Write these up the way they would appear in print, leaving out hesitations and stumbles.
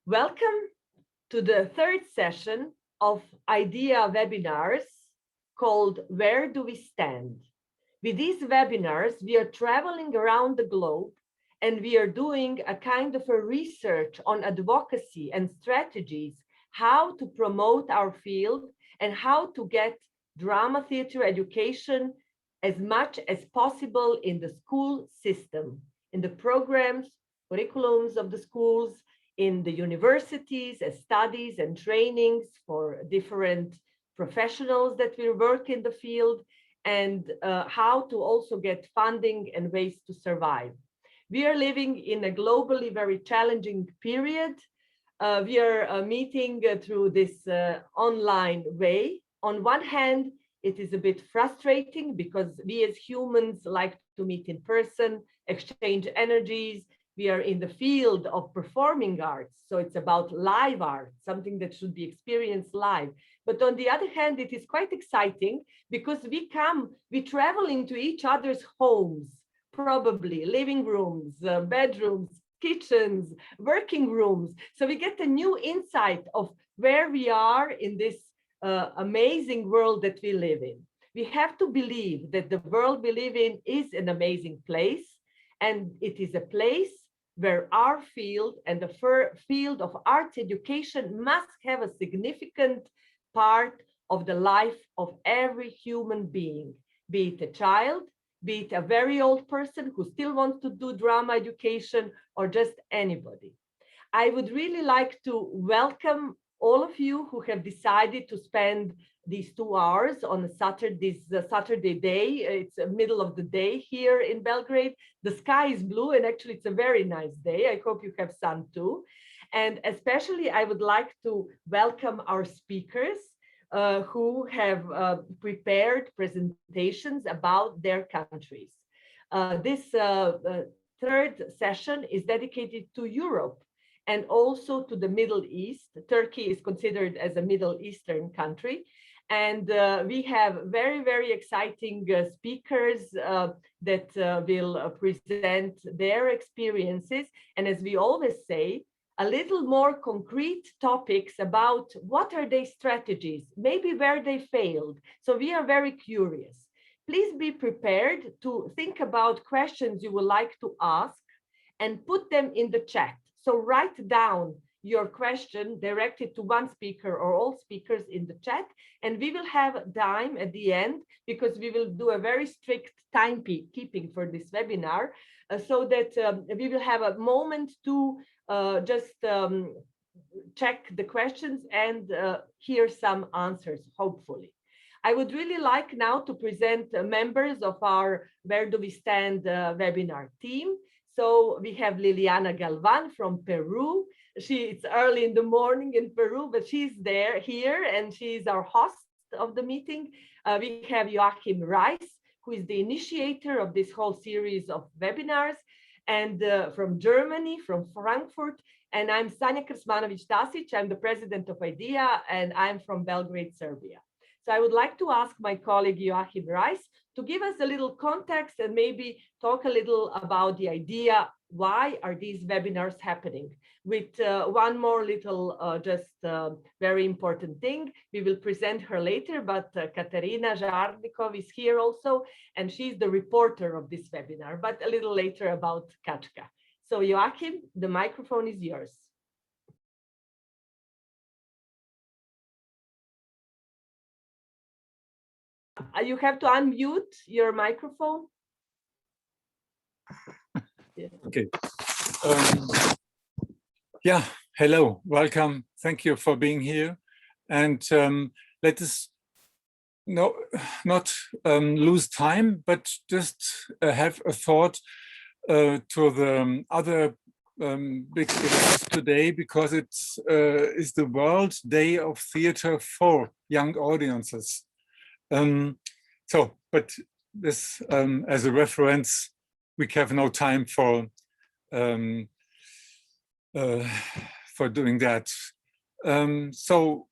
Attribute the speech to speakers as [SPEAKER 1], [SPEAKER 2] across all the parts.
[SPEAKER 1] Welcome to the third session of IDEA webinars called Where Do We Stand? With these webinars, we are traveling around the globe and we are doing a kind of a research on advocacy and strategies, how to promote our field and how to get drama theater education as much as possible in the school system, in the programs, curriculums of the schools, in the universities as studies and trainings for different professionals that will work in the field, and how to also get funding and ways to survive. We are living in a globally very challenging period. We are meeting through this online way. On one hand, it is a bit frustrating because we as humans like to meet in person, exchange energies. We are in the field of performing arts, so it's about live art, something that should be experienced live. But on the other hand, it is quite exciting because we travel into each other's homes, probably living rooms, bedrooms, kitchens, working rooms. So we get a new insight of where we are in this amazing world that we live in. We have to believe that the world we live in is an amazing place, and it is a place where our field and the field of arts education must have a significant part of the life of every human being, be it a child, be it a very old person who still wants to do drama education, or just anybody. I would really like to welcome all of you who have decided to spend these 2 hours on a Saturday day. It's the middle of the day here in Belgrade. The sky is blue and actually it's a very nice day. I hope you have sun too. And especially I would like to welcome our speakers who have prepared presentations about their countries. This third session is dedicated to Europe and also to the Middle East. Turkey is considered as a Middle Eastern country. And we have very, very exciting speakers that will present their experiences. And as we always say, a little more concrete topics about what are their strategies, maybe where they failed. So we are very curious. Please be prepared to think about questions you would like to ask and put them in the chat. So write down your question directed to one speaker or all speakers in the chat, and we will have time at the end because we will do a very strict timekeeping for this webinar so that we will have a moment to just check the questions and hear some answers, hopefully. I would really like now to present members of our Where Do We Stand webinar team. So we have Liliana Galvan from Peru. It's early in the morning in Peru, but she's here, and she's our host of the meeting. We have Joachim Rice, who is the initiator of this whole series of webinars, and from Germany, from Frankfurt. And I'm Sanja Krsmanović-Tasić. I'm the president of IDEA, and I'm from Belgrade, Serbia. So I would like to ask my colleague Joachim Rice to give us a little context and maybe talk a little about the idea, why are these webinars happening? With one more little very important thing, we will present her later, but Katarina Žarnikov is here also, and she's the reporter of this webinar, but a little later about Kachka. So Joachim, the microphone is yours. You have to unmute your microphone. Yeah.
[SPEAKER 2] Okay. Yeah, hello, welcome. Thank you for being here. And let us not lose time, but just have a thought to the other big events today, because it is the World Day of Theatre for Young Audiences. But this as a reference, we have no time for doing that. So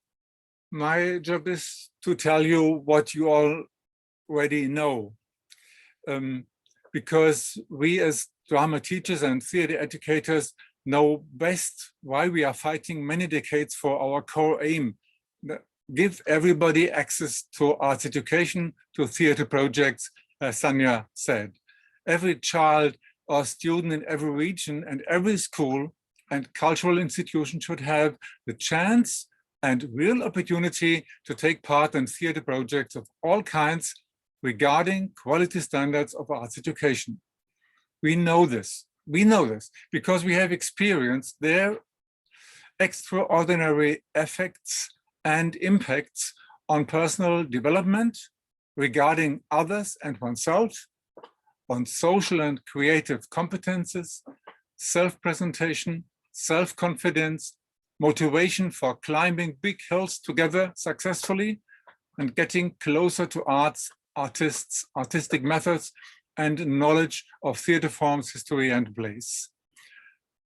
[SPEAKER 2] my job is to tell you what you already know, because we as drama teachers and theater educators know best why we are fighting many decades for our core aim. Give everybody access to arts education, to theater projects, as Sanja said. Every child or student in every region and every school and cultural institution should have the chance and real opportunity to take part in theater projects of all kinds regarding quality standards of arts education. We know this because we have experienced their extraordinary effects and impacts on personal development regarding others and oneself, on social and creative competences, self-presentation, self-confidence, motivation for climbing big hills together successfully, and getting closer to arts, artists, artistic methods, and knowledge of theater forms, history, and place.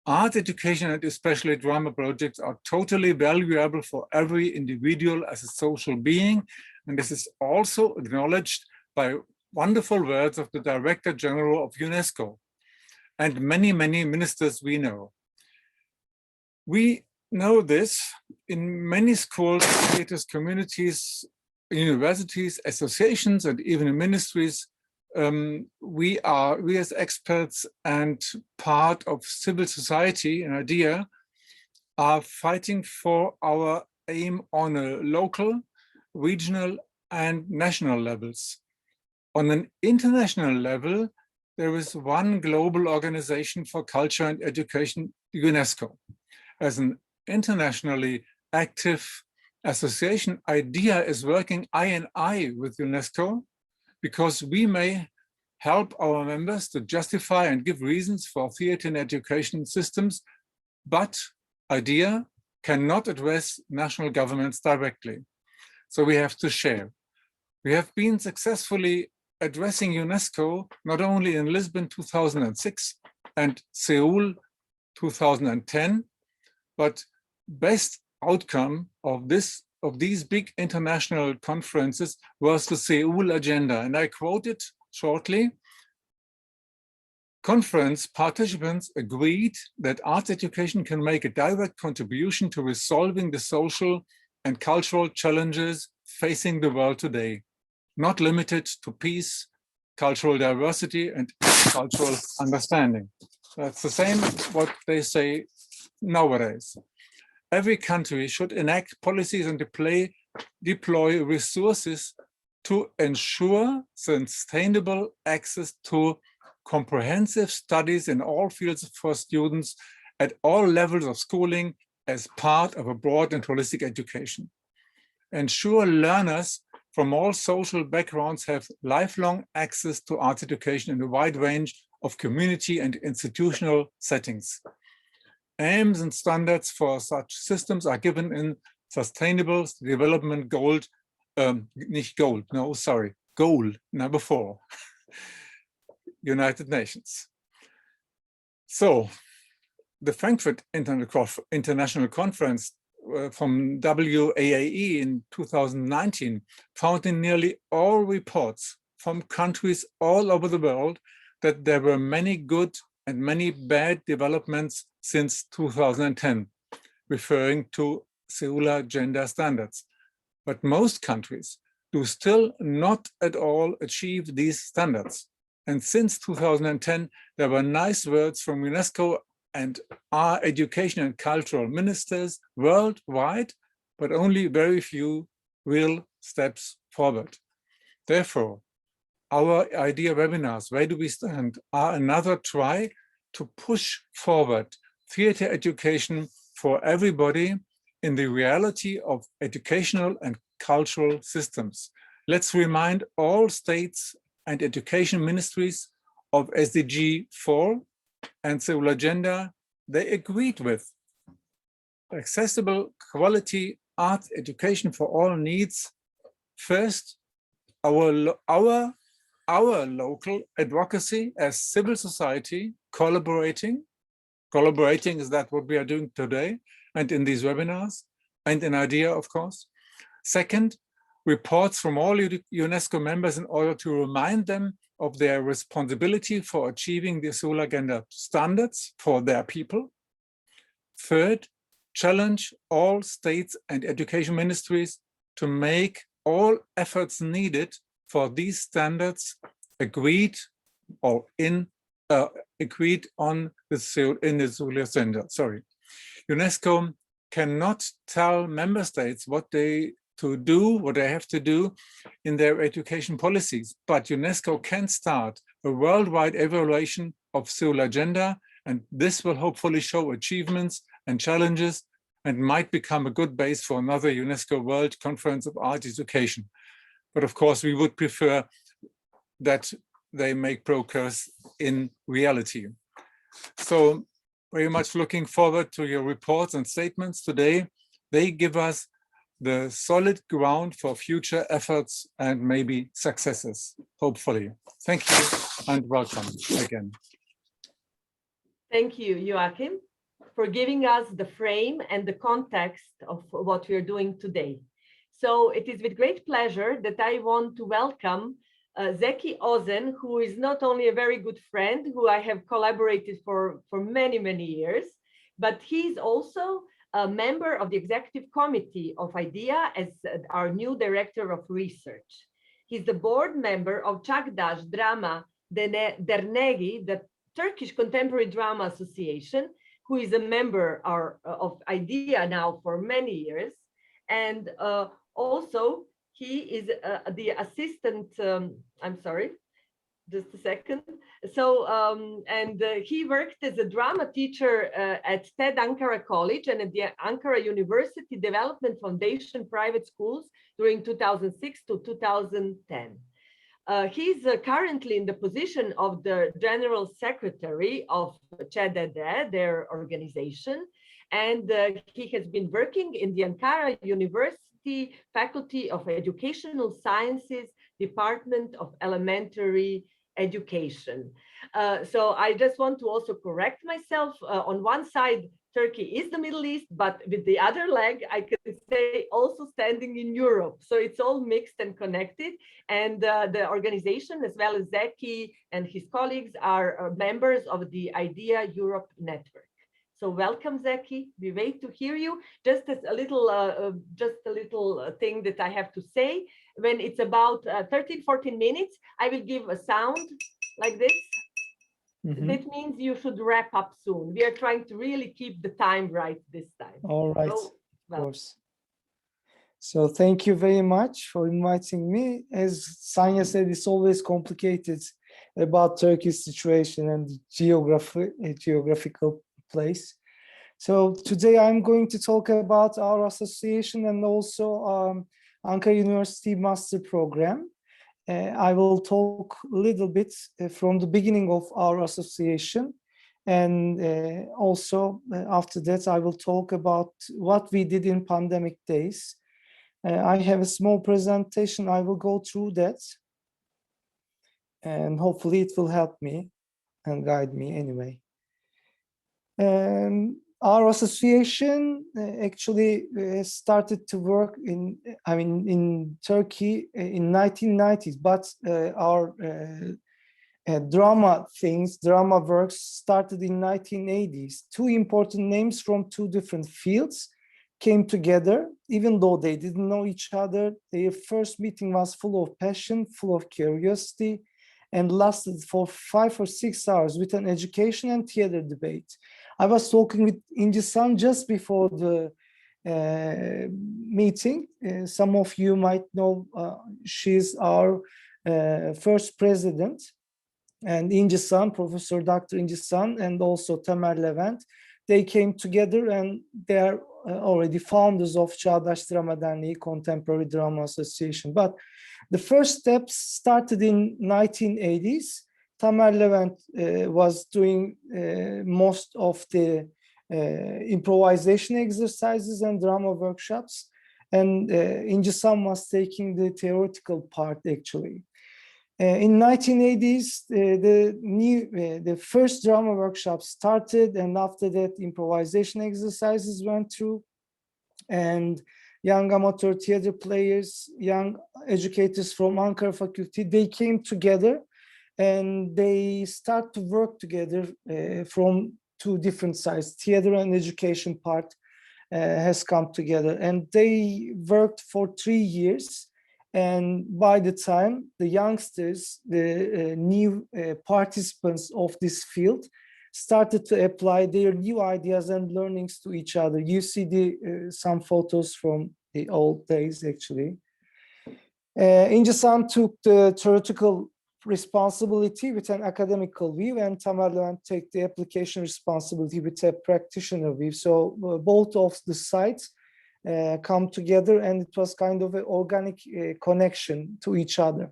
[SPEAKER 2] Art education and especially drama projects are totally valuable for every individual as a social being, and this is also acknowledged by wonderful words of the Director General of UNESCO and many, many ministers we know. We know this in many schools, theaters, communities, universities, associations, and even in ministries. We as experts and part of civil society, an idea, are fighting for our aim on a local, regional, and national levels. On an international level, there is one global organization for culture and education, UNESCO. As an internationally active association, IDEA is working eye in eye with UNESCO, because we may help our members to justify and give reasons for theater and education systems, but IDEA cannot address national governments directly. So we have to share. We have been successfully addressing UNESCO not only in Lisbon 2006 and Seoul 2010, but best outcome of these big international conferences was the Seoul agenda. And I quote it shortly. Conference participants agreed that arts education can make a direct contribution to resolving the social and cultural challenges facing the world today, not limited to peace, cultural diversity, and cultural understanding. That's the same what they say nowadays. Every country should enact policies and deploy resources to ensure sustainable access to comprehensive studies in all fields for students at all levels of schooling as part of a broad and holistic education. Ensure learners from all social backgrounds have lifelong access to arts education in a wide range of community and institutional settings. Aims and standards for such systems are given in Sustainable Development Goal, Goal number 4, United Nations. So the Frankfurt International Conference from WAAE in 2019 found in nearly all reports from countries all over the world that there were many good and many bad developments since 2010, referring to Seoul Agenda standards. But most countries do still not at all achieve these standards. And since 2010, there were nice words from UNESCO and our education and cultural ministers worldwide, but only very few real steps forward. Therefore, our IDEA webinars, Where Do We Stand, are another try to push forward theater education for everybody in the reality of educational and cultural systems. Let's remind all states and education ministries of SDG 4 and Seoul Agenda they agreed with. Accessible quality arts education for all needs. First, our local advocacy as civil society collaborating is that what we are doing today and in these webinars and in IDEA, of course. Second, reports from all UNESCO members in order to remind them of their responsibility for achieving the Seoul Agenda standards for their people. Third, challenge all states and education ministries to make all efforts needed for these standards agreed or agreed on in the Seoul Center. Sorry, UNESCO cannot tell member states what they have to do in their education policies, but UNESCO can start a worldwide evaluation of Seoul Agenda, and this will hopefully show achievements and challenges and might become a good base for another UNESCO World Conference of Art Education. But of course, we would prefer that they make progress in reality. So very much looking forward to your reports and statements today. They give us the solid ground for future efforts and maybe successes, hopefully. Thank you and welcome again.
[SPEAKER 1] Thank you, Joachim, for giving us the frame and the context of what we are doing today. So it is with great pleasure that I want to welcome Zeki Ozen, who is not only a very good friend, who I have collaborated for many, many years, but he's also a member of the executive committee of IDEA as our new director of research. He's the board member of Çağdaş Drama Derneği, the Turkish Contemporary Drama Association, who is a member of IDEA now for many years. And also, he is the assistant, I'm sorry, just a second. So, he worked as a drama teacher at TED Ankara College and at the Ankara University Development Foundation private schools during 2006 to 2010. He's currently in the position of the General Secretary of ÇEDED, their organization, and he has been working in the Ankara University Faculty of Educational Sciences, Department of Elementary Education. So I just want to also correct myself. On one side, Turkey is the Middle East, but with the other leg, I can say also standing in Europe. So it's all mixed and connected. And the organization, as well as Zeki and his colleagues, are members of the IDEA Europe network. So welcome, Zeki. We wait to hear you. Just as a little, thing that I have to say. When it's about 13, 14 minutes, I will give a sound like this. Mm-hmm. That means you should wrap up soon. We are trying to really keep the time right this time.
[SPEAKER 3] All right, so, well. Of course. So thank you very much for inviting me. As Sanya said, it's always complicated about Turkey's situation and geographical place. So today I'm going to talk about our association and also Ankara University Master Program. I will talk a little bit from the beginning of our association, and also after that I will talk about what we did in pandemic days. I have a small presentation. I will go through that, and hopefully it will help me and guide me anyway. Our association actually started to work in Turkey in 1990s, but our drama works started in 1980s. Two important names from two different fields came together, even though they didn't know each other. Their first meeting was full of passion, full of curiosity, and lasted for 5 or 6 hours with an education and theater debate. I was talking with İnci just before the meeting. Some of you might know she's our first president, and İnci, Professor Dr. İnci, and also Tamer Levent, they came together and they are already founders of Çağdaş Drama Derneği, Contemporary Drama Association. But the first steps started in 1980s. Tamer Levent was doing most of the improvisation exercises and drama workshops, and İnci was taking the theoretical part actually. In 1980s, the first drama workshop started, and after that improvisation exercises went through, and young amateur theater players, young educators from Ankara faculty, they came together and they start to work together from two different sides, theater and education part has come together, and they worked for 3 years. And by the time the youngsters, the new participants of this field started to apply their new ideas and learnings to each other. You see some photos from the old days, actually. İncesan took the theoretical responsibility with an academical view, and Tamer Levent take the application responsibility with a practitioner view. So both of the sides come together, and it was kind of an organic connection to each other.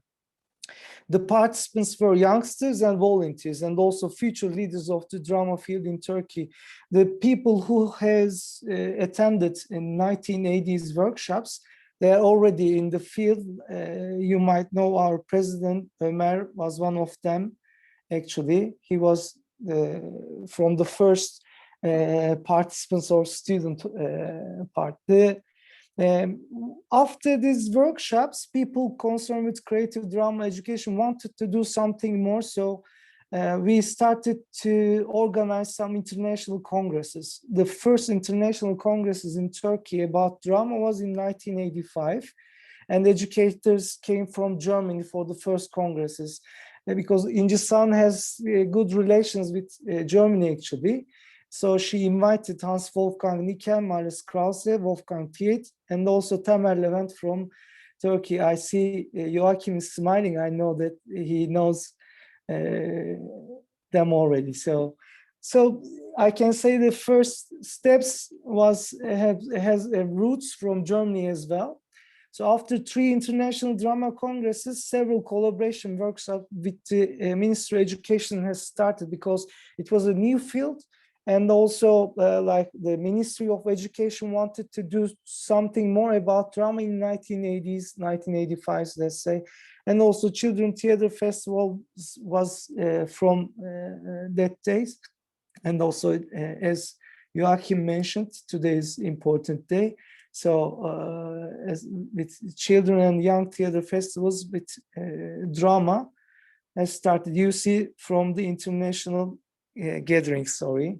[SPEAKER 3] The participants were youngsters and volunteers, and also future leaders of the drama field in Turkey. The people who has attended in 1980s workshops, they are already in the field. You might know our president, Ömer, was one of them. Actually, he was from the first participants or student part. After these workshops, people concerned with creative drama education wanted to do something more. So we started to organize some international congresses. The first international congresses in Turkey about drama was in 1985. And educators came from Germany for the first congresses because İncesan has good relations with Germany, actually. So she invited Hans Wolfgang Nickel, Maris Krause, Wolfgang Piet, and also Tamer Levent from Turkey. I see Joachim is smiling. I know that he knows them already. So I can say the first steps has roots from Germany as well. So after 3 international drama congresses, several collaboration workshops with the Ministry of Education has started because it was a new field. And also like the Ministry of Education wanted to do something more about drama in 1980s, 1985s, let's say. And also Children Theatre Festival was from that days. And also, as Joachim mentioned, today is important day. So as with children and young theatre festivals with drama has started. You see from the international gatherings, sorry.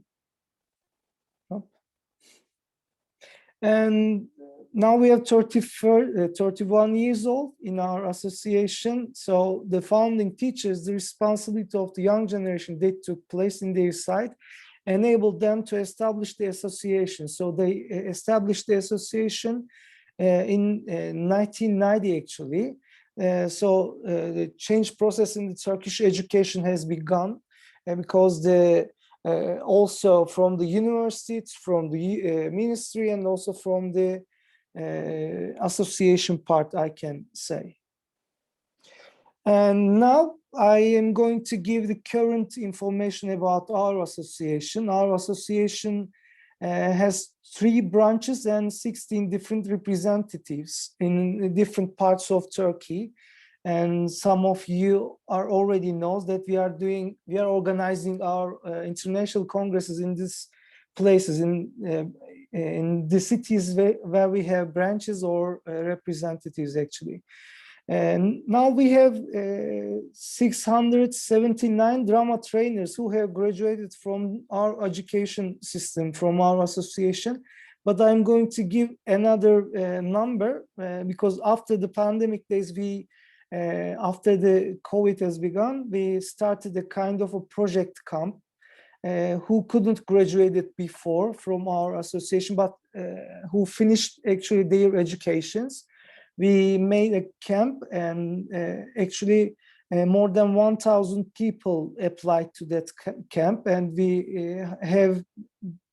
[SPEAKER 3] And now we have 31 years old in our association. So the founding teachers, the responsibility of the young generation that took place in their side, enabled them to establish the association. So they established the association in 1990, actually. So the change process in the Turkish education has begun because also from the universities, from the ministry, and also from the association part, I can say. And now I am going to give the current information about our association. Our association has 3 branches and 16 different representatives in different parts of Turkey. And some of you are already knows that we are organizing our international congresses in these places, in the cities where we have branches or representatives, actually. And now we have 679 drama trainers who have graduated from our education system, from our association. But I'm going to give another number because after the pandemic days, after the COVID has begun, we started a kind of a project camp who couldn't graduate it before from our association, but who finished actually their educations. We made a camp, and actually more than 1,000 people applied to that camp, and they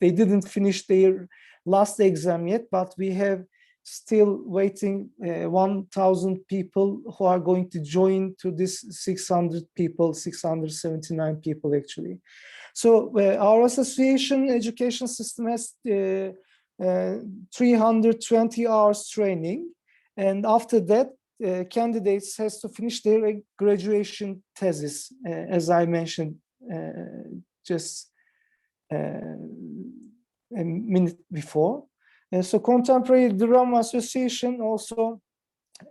[SPEAKER 3] didn't finish their last exam yet, but we have still waiting 1,000 people who are going to join to this 600 people, 679 people actually. So our association education system has 320 hours training. And after that, candidates has to finish their graduation thesis, as I mentioned just a minute before. So Contemporary Drama Association also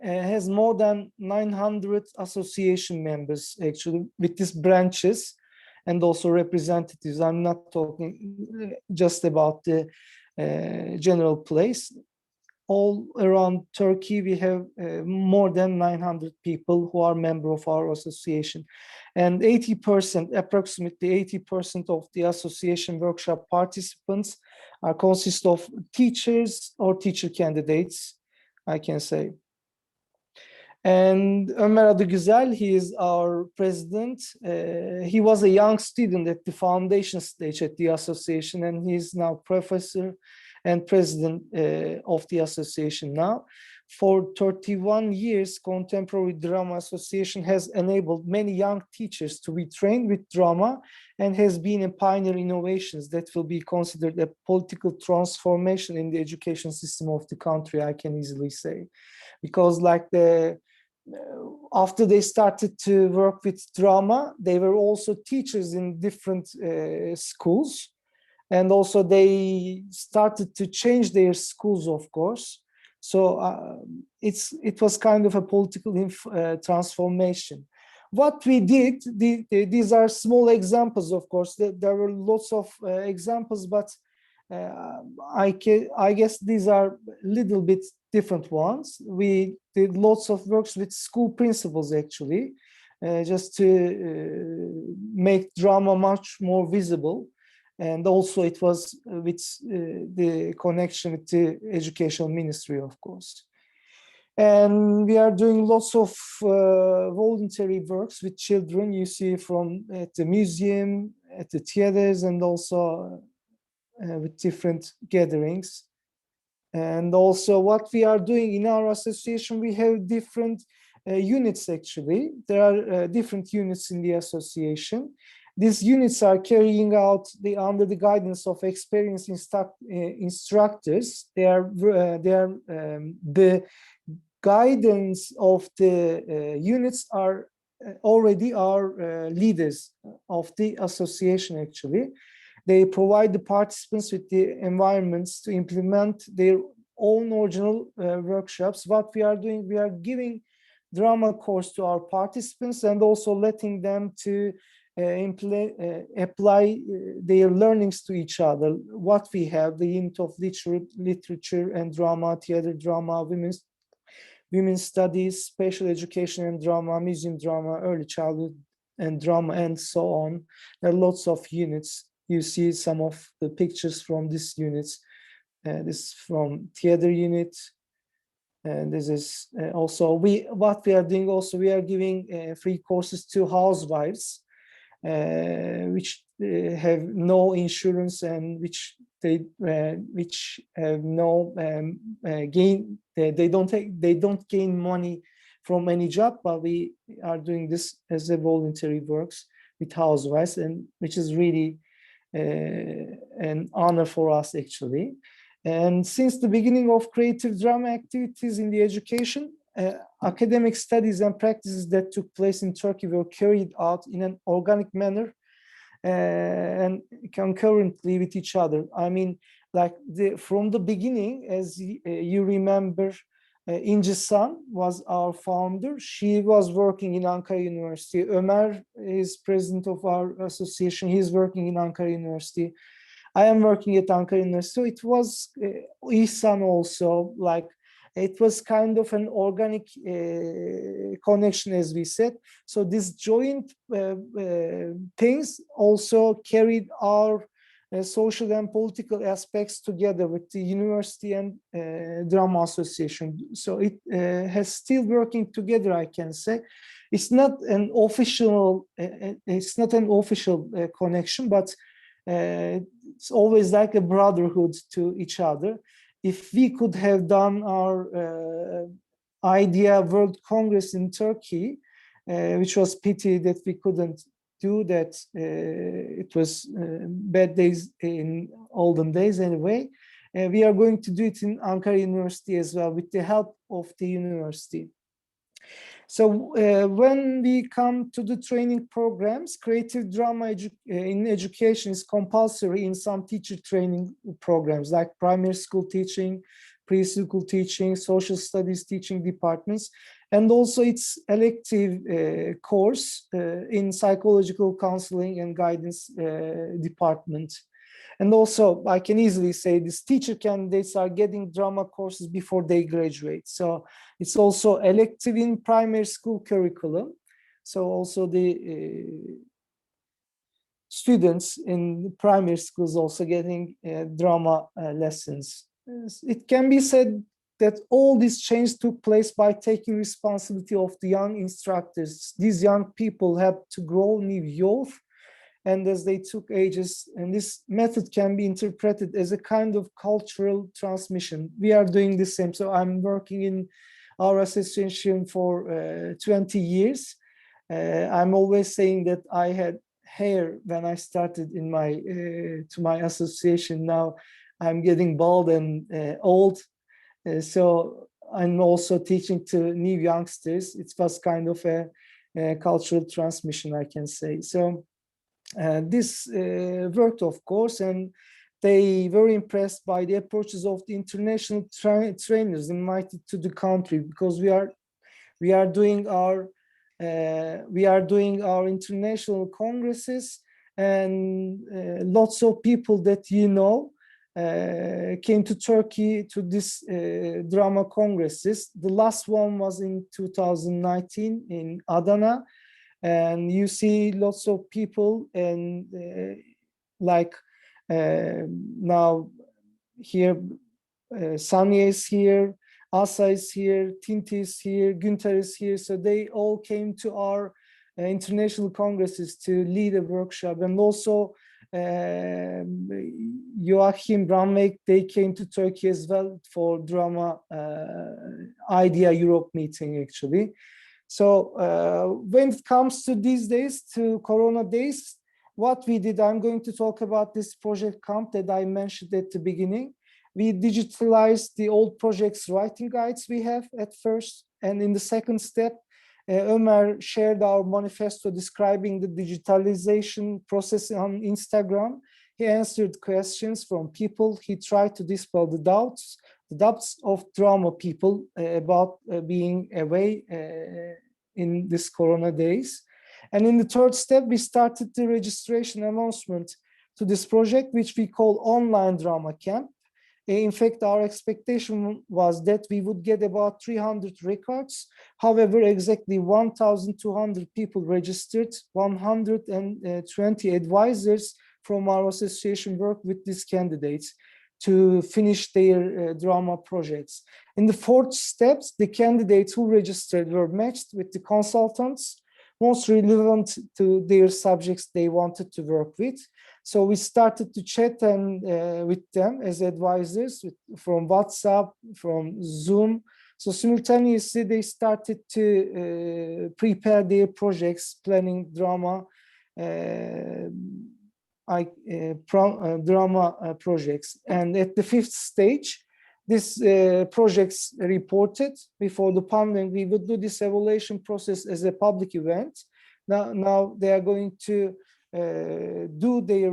[SPEAKER 3] has more than 900 association members actually with these branches. and also representatives. I'm not talking just about the general place. All around Turkey, we have more than 900 people who are member of our association. And 80%, approximately 80% of the association workshop participants consist of teachers or teacher candidates, I can say. And Ömer Adıgüzel, he is our president. He was a young student at the foundation stage at the association, and he is now professor and president of the association now. For 31 years, Contemporary Drama Association has enabled many young teachers to be trained with drama and has been a pioneer innovations that will be considered a political transformation in the education system of the country, I can easily say. Because like after they started to work with drama, they were also teachers in different schools. And also they started to change their schools, of course. So it was kind of a political transformation. What we did, these are small examples, of course. There were lots of examples, but I guess these are a little bit different ones. We did lots of works with school principals, actually, just to make drama much more visible. And also it was with the connection with the Education Ministry, of course. And we are doing lots of voluntary works with children, you see, from at the museum, at the theaters, and also with different gatherings. And also what we are doing in our association, we have different units, actually. There are different units in the association. These units are carrying out under the guidance of experienced instructors. They are the guidance of the units are already our leaders of the association, actually. They provide the participants with the environments to implement their own original workshops. What we are doing, we are giving drama course to our participants and also letting them to apply their learnings to each other. What we have, the unit of literature and drama, theater drama, women's studies, special education and drama, museum drama, early childhood and drama, and so on. There are lots of units. You see some of the pictures from these units. This is from theater unit. And this is also, what we are doing also, we are giving free courses to housewives, which have no insurance and which have no gain. They don't gain money from any job, but we are doing this as a voluntary works with housewives, and which is really an honor for us, actually. And since the beginning of creative drama activities in the education, academic studies and practices that took place in Turkey were carried out in an organic manner and concurrently with each other. I mean, like from the beginning, as you remember, İnci San was our founder. She was working in Ankara University. Ömer is president of our association. He's working in Ankara University. I am working at Ankara University. So it was İhsan also, like, it was kind of an organic connection, as we said. So these joint things also carried our social and political aspects together with the university and drama association. So it has still working together, I can say. It's not an official connection, but it's always like a brotherhood to each other. If we could have done our IDEA World Congress in Turkey, which was pity that we couldn't do that. It was bad days in olden days anyway. We are going to do it in Ankara University as well with the help of the university. So when we come to the training programs, creative drama in education is compulsory in some teacher training programs like primary school teaching, preschool teaching, social studies teaching departments. and also its elective course in psychological counseling and guidance department. And also, I can easily say this: teacher candidates are getting drama courses before they graduate. So it's also elective in primary school curriculum. So also the students in primary schools also getting drama lessons. It can be said that all this change took place by taking responsibility of the young instructors. These young people had to grow new youth, and as they took ages, and this method can be interpreted as a kind of cultural transmission. We are doing the same. So I'm working in our association for 20 years. I'm always saying that I had hair when I started in my to my association. Now I'm getting bald and old. So I'm also teaching to new youngsters. It was kind of a cultural transmission, I can say. So this worked, of course, and they were impressed by the approaches of the international trainers invited to the country, because we are doing our international congresses, and lots of people that came to Turkey to this drama congresses. The last one was in 2019 in Adana, and you see lots of people, and like now here, Sanya is here, Asa is here, Tinti is here, Günther is here. So they all came to our international congresses to lead a workshop. And also Joachim Brandweg, they came to Turkey as well for drama Idea Europe meeting, actually. So when it comes to these days, to Corona days, what we did, I'm going to talk about this project camp that I mentioned at the beginning. We digitalized the old projects writing guides we have at first. And in the second step, Ömer shared our manifesto describing the digitalization process on Instagram. He answered questions from people. He tried to dispel the doubts of drama people about being away in this Corona days. And in the third step, we started the registration announcement to this project, which we call Online Drama Camp. In fact, our expectation was that we would get about 300 records. However, exactly 1,200 people registered, 120 advisors from our association worked with these candidates to finish their drama projects. In the fourth steps, the candidates who registered were matched with the consultants most relevant to their subjects they wanted to work with. So we started to chat and with them as advisors from WhatsApp, from Zoom. So simultaneously, they started to prepare their projects, planning drama, drama projects. And at the fifth stage, this projects reported. Before the pandemic, we would do this evaluation process as a public event. Now they are going to they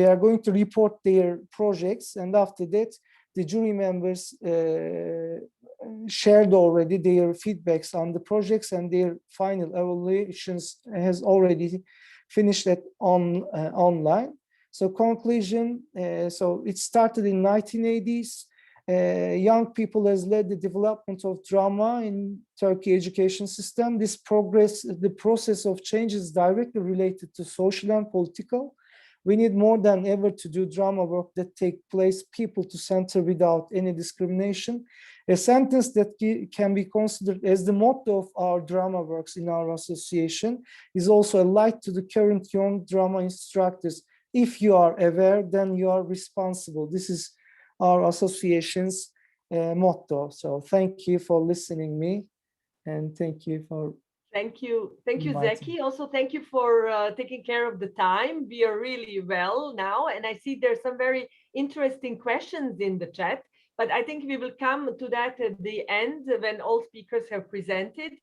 [SPEAKER 3] are going to report their projects, and after that, the jury members shared already their feedbacks on the projects, and their final evaluations has already finished at online. So conclusion, so it started in 1980s. Young people has led the development of drama in Turkey education system. This the process of change is directly related to social and political. We need more than ever to do drama work that take place people to center without any discrimination. A sentence that can be considered as the motto of our drama works in our association is also a light to the current young drama instructors. If you are aware, then you are responsible. This is our association's motto. So thank you for listening me, and thank you for
[SPEAKER 1] Thank you, Zeki. Also, thank you for taking care of the time. We are really well now, and I see there's some very interesting questions in the chat, but I think we will come to that at the end when all speakers have presented,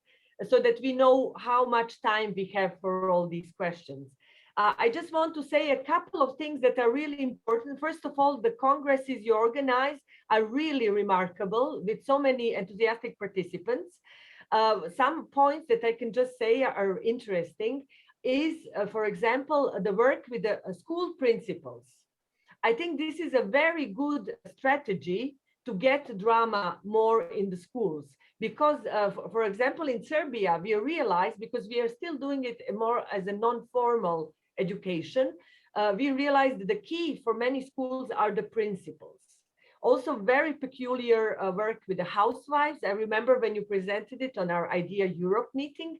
[SPEAKER 1] so that we know how much time we have for all these questions. I just want to say a couple of things that are really important. First of all, the congresses you organize are really remarkable with so many enthusiastic participants. Some points that I can just say are interesting is, for example, the work with the school principals. I think this is a very good strategy to get drama more in the schools. Because, for example, in Serbia, we realized, because we are still doing it more as a non-formal education, we realized that the key for many schools are the principals. Also very peculiar work with the housewives. I remember when you presented it on our Idea Europe meeting,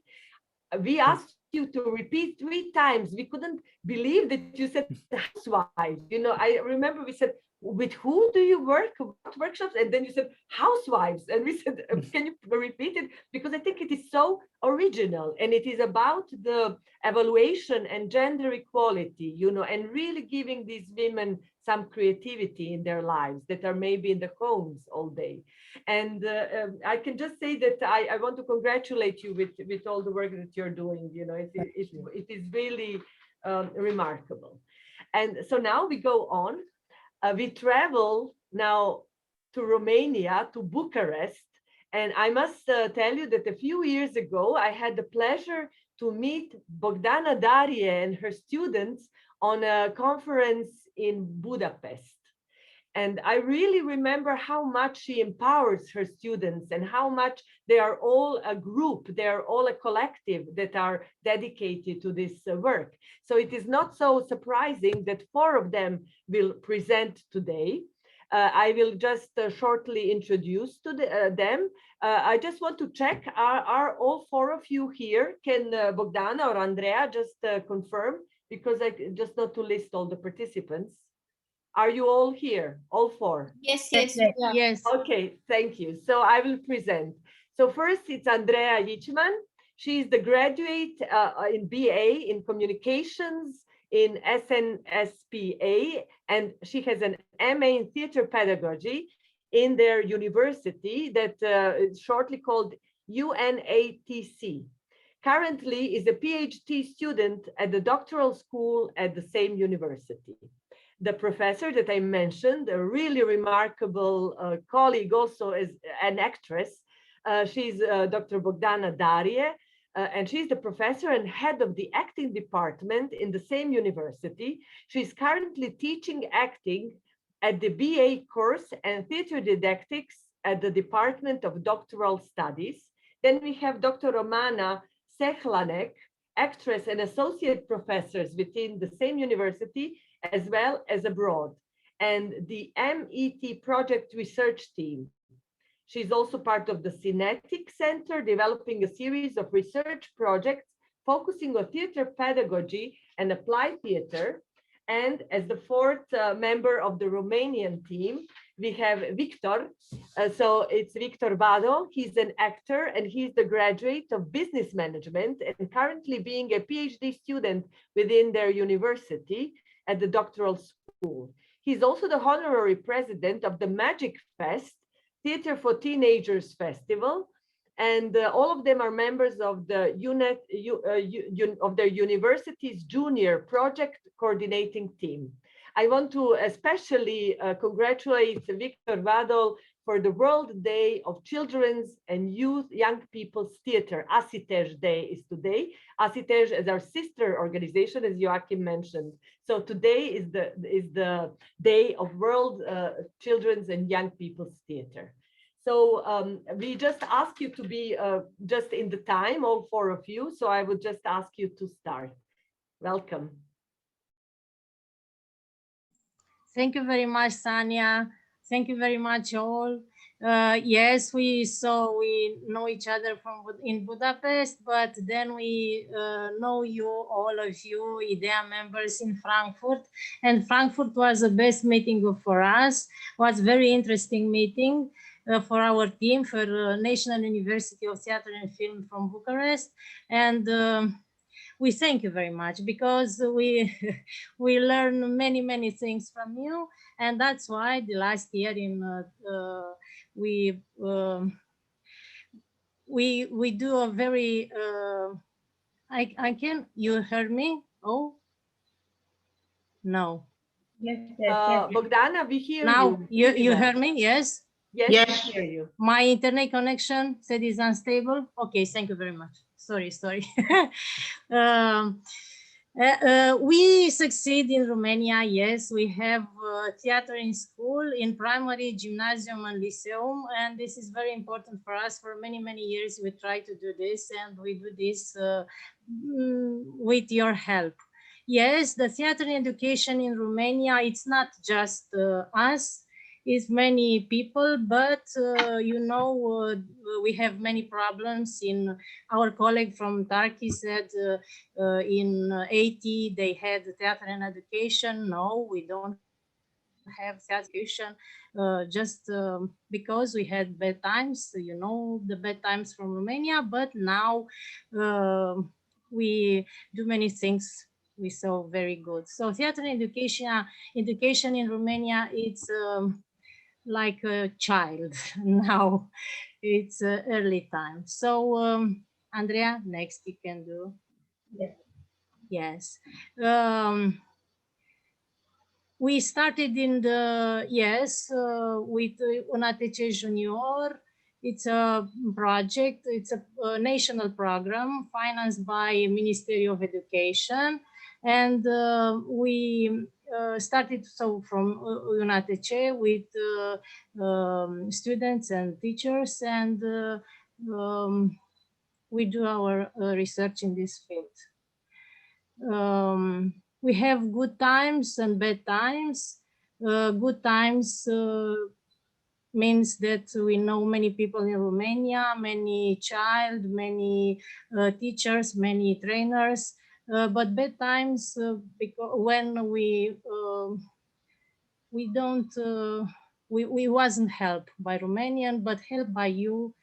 [SPEAKER 1] we asked you to repeat 3 times. We couldn't believe that you said housewives. You know, I remember we said, with who do you work? What workshops? And then you said housewives. And we said, can you repeat it? Because I think it is so original, and it is about the evaluation and gender equality, you know, and really giving these women some creativity in their lives that are maybe in the homes all day. And I can just say that I want to congratulate you with all the work that you're doing. You know, it is really remarkable. And so now we go on. We travel now to Romania, to Bucharest. And I must tell you that a few years ago, I had the pleasure to meet Bogdana Darie and her students on a conference in Budapest. And I really remember how much she empowers her students and how much they are all a group, they are all a collective that are dedicated to this work. So it is not so surprising that 4 of them will present today. I will just shortly introduce to them. I just want to check, are all 4 of you here? Can Bogdana or Andrea just confirm? Because I just not to list all the participants. Are you all here, all 4?
[SPEAKER 4] Yes.
[SPEAKER 1] Okay, thank you. So I will present. So first it's Andrea Yichman. She is the graduate in BA in communications in SNSPA, and she has an MA in theater pedagogy in their university that is shortly called UNATC. Currently is a PhD student at the doctoral school at the same university. The professor that I mentioned, a really remarkable colleague, also as an actress. She's Dr. Bogdana Darie, and she's the professor and head of the acting department in the same university. She's currently teaching acting at the BA course and theater didactics at the Department of Doctoral Studies. Then we have Dr. Romana Sehlanek, actress and associate professors within the same university, as well as abroad, and the MET project research team. She's also part of the Cinetic Center, developing a series of research projects focusing on theater pedagogy and applied theater. And as the 4th member of the Romanian team, we have Victor. So it's Victor Vado. He's an actor and he's the graduate of business management and currently being a PhD student within their university at the doctoral school. He's also the honorary president of the Magic Fest, Theater for Teenagers Festival, and all of them are members of the of their university's junior project coordinating team. I want to especially congratulate Victor Vado for the World Day of Children's and Young People's Theater. ASITEJ Day is today. ASITEJ is our sister organization, as Joachim mentioned. So today is the day of World Children's and Young People's Theater. So we just ask you to be just in the time, all 4 of you. So I would just ask you to start. Welcome.
[SPEAKER 4] Thank you very much, Sania. Thank you very much, all. Yes, we know each other in Budapest, but then we know you, all of you, IDEA members in Frankfurt. And Frankfurt was the best meeting for us. Was very interesting meeting for our team, for National University of Theatre and Film from Bucharest. And we thank you very much because we learn many things from you, and that's why the last year in we do a very I can, you heard me? Oh no.
[SPEAKER 1] Yes. Bogdana, we hear
[SPEAKER 4] now
[SPEAKER 1] you.
[SPEAKER 4] You heard me? Yes.
[SPEAKER 1] Yes,
[SPEAKER 5] Yes.
[SPEAKER 1] we hear you.
[SPEAKER 4] My internet connection said is unstable. Okay, thank you very much. Sorry. We succeed in Romania. Yes, we have theater in school, in primary, gymnasium, and lyceum, and this is very important for us. For many years, we try to do this, and we do this with your help. Yes, the theater education in Romania, it's not just us, it's many people, but we have many problems. In our colleague from Turkey said in 80 they had theater and education. No, we don't have theater education just because we had bad times, the bad times from Romania, but now we do many things we saw very good. So theater and education in Romania, it's like a child. Now it's early time. So Andrea, next you can do. Yes. We started in the with UNATC Junior. It's a project, it's a national program financed by Ministry of Education, and we started from UNATC with students and teachers, and we do our research in this field. We have good times and bad times. Good times means that we know many people in Romania, many many teachers, many trainers. But bad times, because when we don't, we wasn't helped by Romanian, but helped by you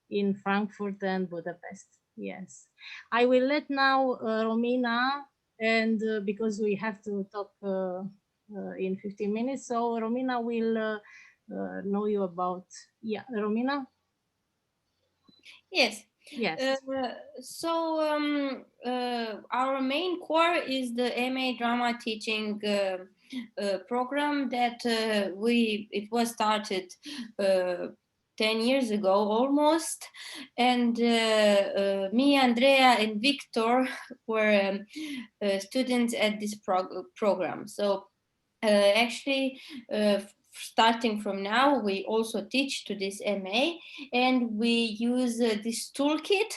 [SPEAKER 4] in Frankfurt and Budapest. Yes, I will let now Romina, and because we have to talk in 15 minutes, so Romina will know you about, Romina?
[SPEAKER 5] Yes.
[SPEAKER 4] Yes.
[SPEAKER 5] Our main core is the MA drama teaching program that it was started 10 years ago almost, and me, Andrea, and Victor were students at this program. So actually, starting from now, we also teach to this MA, and we use this toolkit,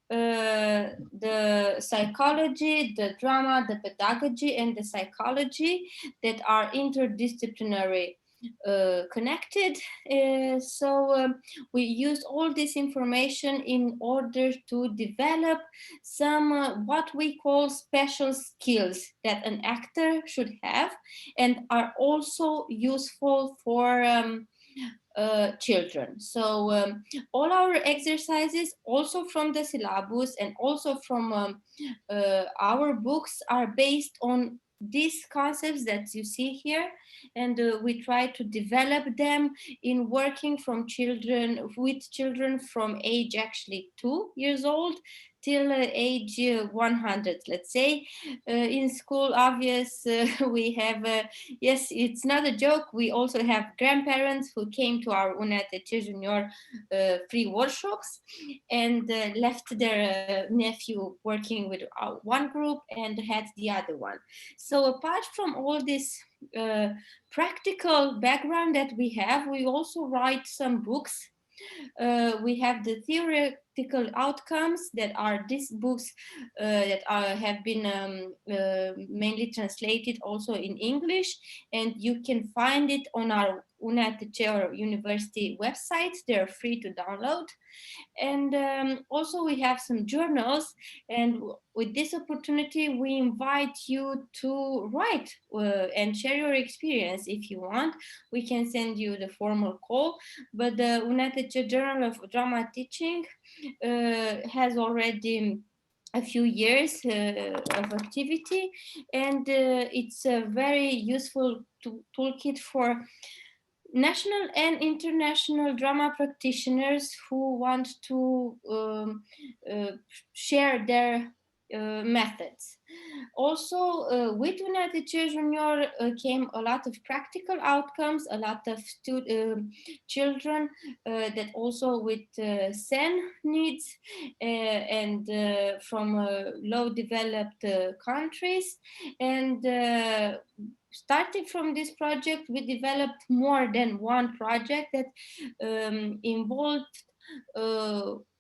[SPEAKER 5] the psychology, the drama, the pedagogy, and the psychology that are interdisciplinary connected. We use all this information in order to develop some what we call special skills that an actor should have, and are also useful for children. So all our exercises, also from the syllabus and also from our books, are based on these concepts that you see here, and we try to develop them in working with children from age actually 2 years old till age 100, let's say. In school, obvious, we have, yes, it's not a joke, we also have grandparents who came to our UNATC Junior free workshops and left their nephew working with one group and had the other one. So apart from all this practical background that we have, we also write some books. We have the theoretical outcomes that are these books that have been mainly translated also in English, and you can find it on our UNATC or university website. They're free to download. And also we have some journals, and with this opportunity we invite you to write and share your experience. If you want, we can send you the formal call, but the UNATC Journal of Drama Teaching has already a few years of activity, and it's a very useful toolkit for national and international drama practitioners who want to share their methods. Also, with United Church Junior came a lot of practical outcomes, a lot of children that also with SEN needs and from low developed countries. And starting from this project, we developed more than one project that involved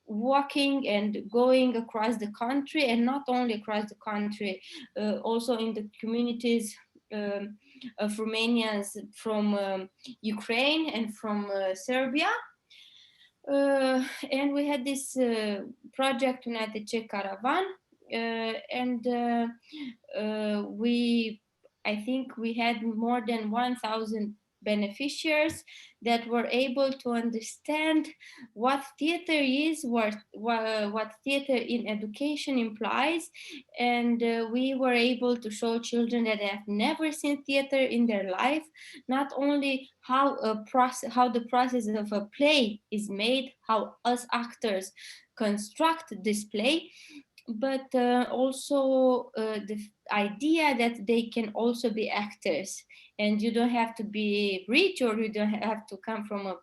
[SPEAKER 5] walking and going across the country, and not only across the country, also in the communities of Romanians from Ukraine and from Serbia. And we had this project United Czech Caravan, and I think we had more than 1,000 beneficiaries that were able to understand what theater is, what theater in education implies, and we were able to show children that have never seen theater in their life, not only how the process of a play is made, how us actors construct this play, but also the idea that they can also be actors, and you don't have to be rich, or you don't have to come from a,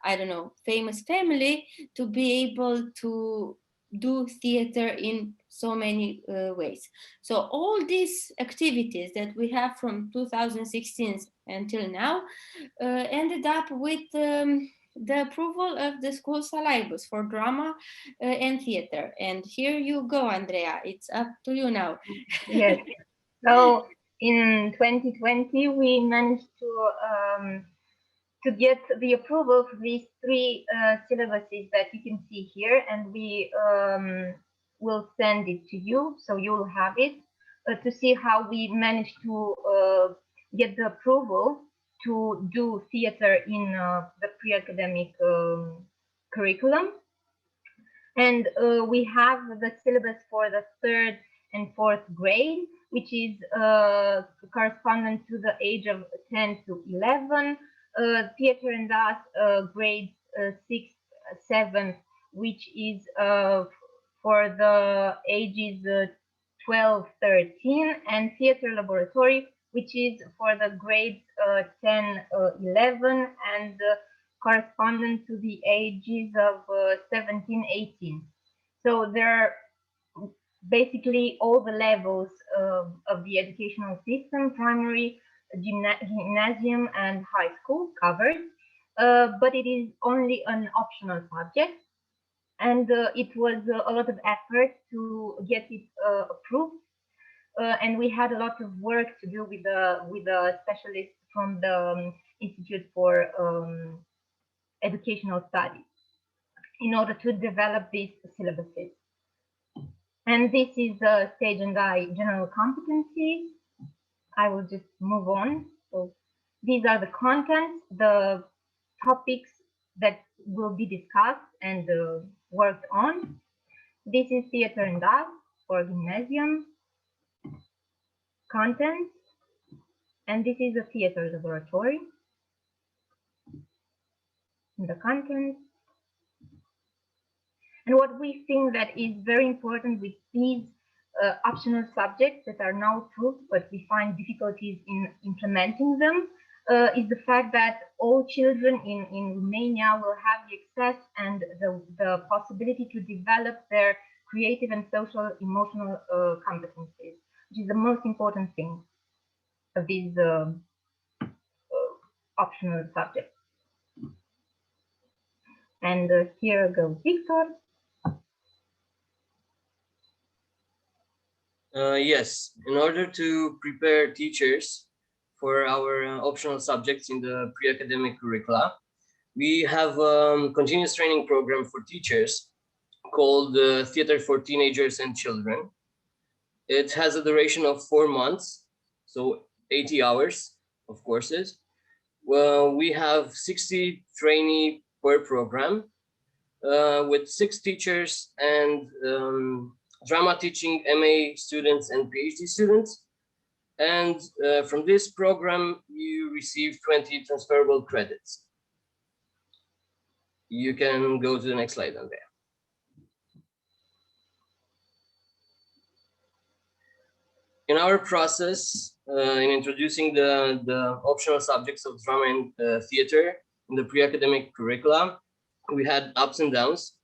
[SPEAKER 5] I don't know, famous family to be able to do theater in so many ways. So all these activities that we have from 2016 until now ended up with the approval of the school syllabus for drama and theater. And here you go, Andrea, it's up to you now.
[SPEAKER 6] Yes. So in 2020, we managed to get the approval for these three syllabuses that you can see here, and we will send it to you, so you'll have it to see how we managed to get the approval to do theater in the pre-academic curriculum. And we have the syllabus for the 3rd and 4th grade, which is correspondent to the age of 10 to 11, theater and dance grades 6th, 7th, which is for the ages 12, 13, and theater laboratory, which is for the grades 10, 11, and correspondent to the ages of 17, 18. So there are basically all the levels of the educational system, primary, gymnasium, and high school covered, but it is only an optional subject. And it was a lot of effort to get it approved. And we had a lot of work to do with the specialists from the Institute for Educational Studies in order to develop these syllabuses. And this is Stage and I general competencies. I will just move on. So these are the contents, the topics that will be discussed and worked on. This is theater and dance for gymnasium content, and this is a theater laboratory. The content. And what we think that is very important with these optional subjects that are now approved, but we find difficulties in implementing them, is the fact that all children in Romania will have the access and the possibility to develop their creative and social emotional competencies, which is the most important thing of these optional subjects. And here goes Victor.
[SPEAKER 7] Yes, in order to prepare teachers for our optional subjects in the pre-academic curricula, we have a continuous training program for teachers called Theater for Teenagers and Children. It has a duration of 4 months, so 80 hours of courses. Well, we have 60 trainees per program with 6 teachers and drama teaching MA students and PhD students. And from this program, you receive 20 transferable credits. You can go to the next slide, Andrea. In our process, in introducing the optional subjects of drama and theater in the pre-academic curricula, we had ups and downs.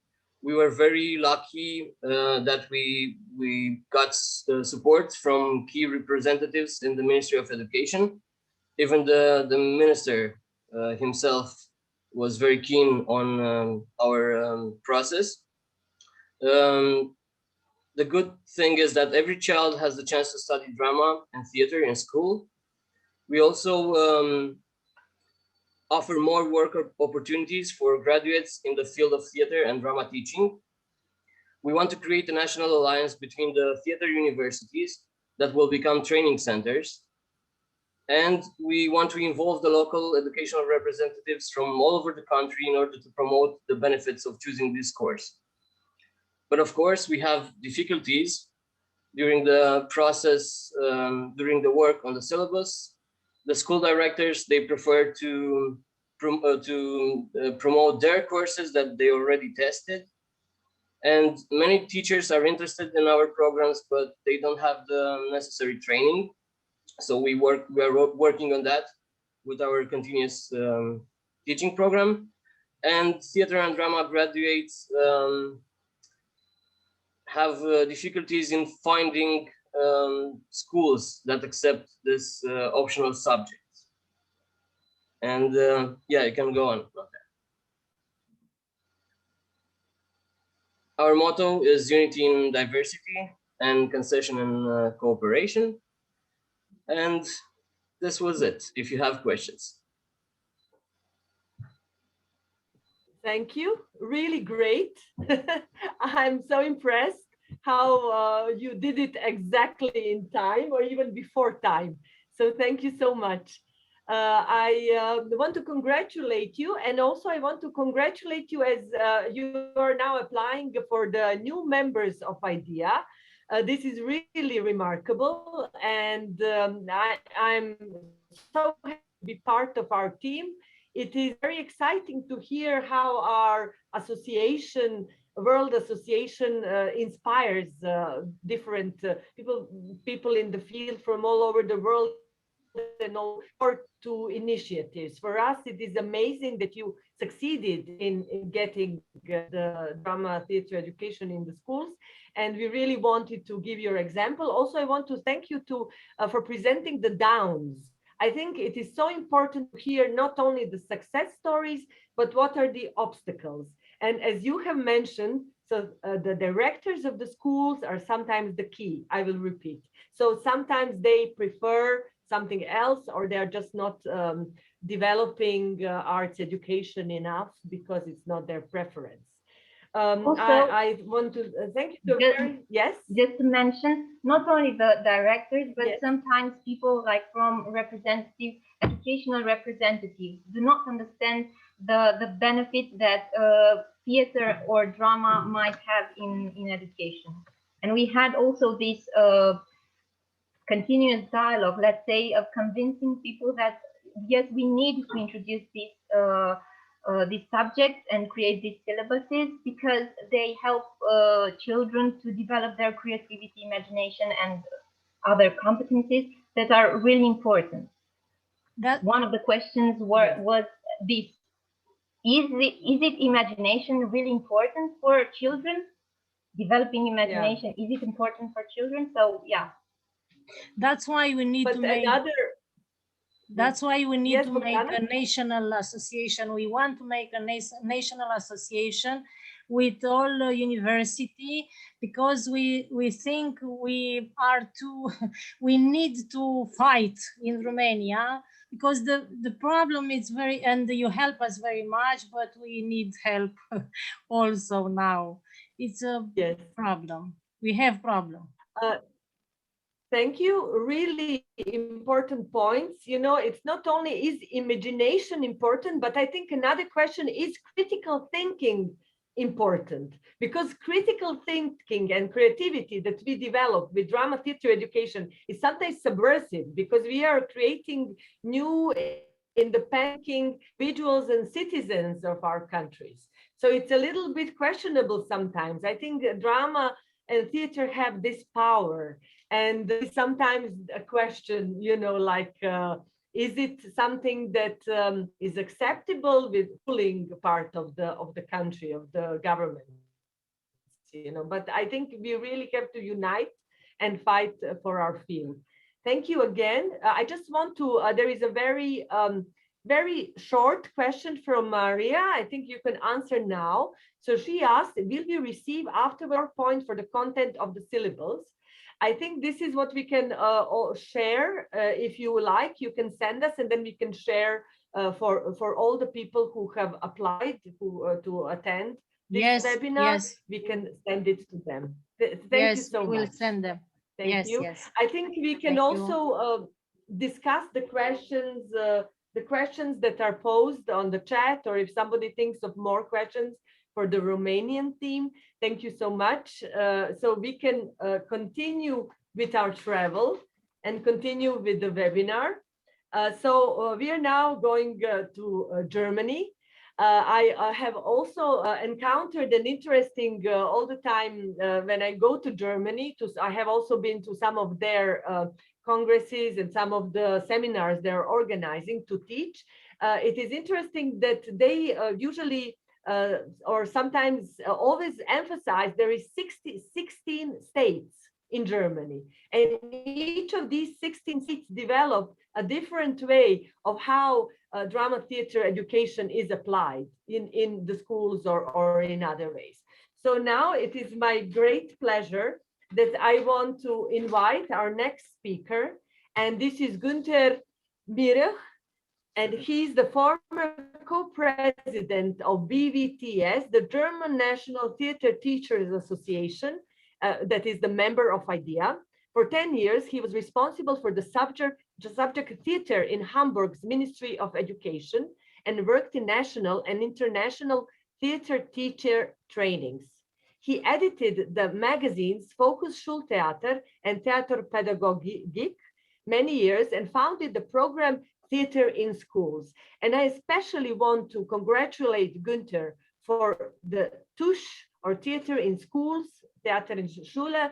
[SPEAKER 7] We were very lucky that we got support from key representatives in the Ministry of Education. Even the minister himself was very keen on our process. The good thing is that every child has the chance to study drama and theater in school. We also offer more work opportunities for graduates in the field of theater and drama teaching. We want to create a national alliance between the theater universities that will become training centers. And we want to involve the local educational representatives from all over the country in order to promote the benefits of choosing this course. But of course, we have difficulties during the process, during the work on the syllabus. The school directors, they prefer to promote their courses that they already tested. And many teachers are interested in our programs, but they don't have the necessary training. So we are working on that with our continuous teaching program. And theater and drama graduates have difficulties in finding schools that accept this optional subject. And yeah, you can go on. Our motto is unity in diversity and concession and cooperation. And this was it, if you have questions.
[SPEAKER 1] Thank you. Really great. I'm so impressed how you did it exactly in time or even before time. So thank you so much. I want to congratulate you, and also I want to congratulate you as you are now applying for the new members of IDEA. This is really remarkable, and I'm so happy to be part of our team. It is very exciting to hear how our association, World Association, inspires different people in the field from all over the world and all to initiatives. For us, it is amazing that you succeeded in getting the drama theater education in the schools, and we really wanted to give your example. Also, I want to thank you for presenting the downs. I think it is so important to hear not only the success stories, but what are the obstacles. And as you have mentioned, so the directors of the schools are sometimes the key, I will repeat. So sometimes they prefer something else, or they're just not developing arts education enough because it's not their preference. I want to thank you. Yes?
[SPEAKER 6] Just to mention, not only the directors, but
[SPEAKER 1] yes.
[SPEAKER 6] sometimes people like from educational representatives do not understand the benefit that theater or drama might have in education. And we had also this continuous dialogue, let's say, of convincing people that yes, we need to introduce these subjects and create these syllabuses because they help children to develop their creativity, imagination, and other competencies that are really important. One of the questions was this: is it imagination really important for children? Developing imagination, is it important for children? So yeah.
[SPEAKER 4] That's why we need to make That's why we need to make a national association. We want to make a national association with all university because we think we need to fight in Romania because the problem is and you help us very much, but we need help also now. It's a problem. We have problem.
[SPEAKER 1] Thank you. Really important points. You know, it's not only is imagination important, but I think another question is critical thinking important, because critical thinking and creativity that we develop with drama theater education is sometimes subversive because we are creating new independent individuals and citizens of our countries. So it's a little bit questionable sometimes. I think drama and theater have this power. And sometimes a question, you know, like, is it something that is acceptable with ruling part of the country, of the government? You know, but I think we really have to unite and fight for our field. Thank you again. I just want to, there is a very short question from Maria. I think you can answer now. So she asked, will we receive afterward point for the content of the syllables? I think this is what we can all share. If you like, you can send us and then we can share for all the people who have applied to attend this webinar.
[SPEAKER 4] Yes.
[SPEAKER 1] We can send it to them. Thank you so much.
[SPEAKER 4] We'll send them.
[SPEAKER 1] Thank you.
[SPEAKER 4] Yes.
[SPEAKER 1] I think we can
[SPEAKER 4] Thank you.
[SPEAKER 1] also discuss the questions that are posed on the chat, or if somebody thinks of more questions for the Romanian team. Thank you so much. So we can continue with our travel and continue with the webinar. So we are now going to Germany. I have also encountered an interesting all the time when I go to Germany. I have also been to some of their congresses and some of the seminars they're organizing to teach. It is interesting that they usually or sometimes always emphasize there is 16 states in Germany, and each of these 16 states develop a different way of how drama theater education is applied in the schools or in other ways. So now it is my great pleasure that I want to invite our next speaker, and this is Günther Mirch, and he's the former co-president of BVTS, the German National Theater Teachers Association, that is the member of IDEA. For 10 years, he was responsible for the subject theater in Hamburg's Ministry of Education and worked in national and international theater teacher trainings. He edited the magazines Focus Schultheater and Theaterpädagogik many years and founded the program Theater in Schools. And I especially want to congratulate Günther for the TUSH, or Theater in Schools, Theater in Schule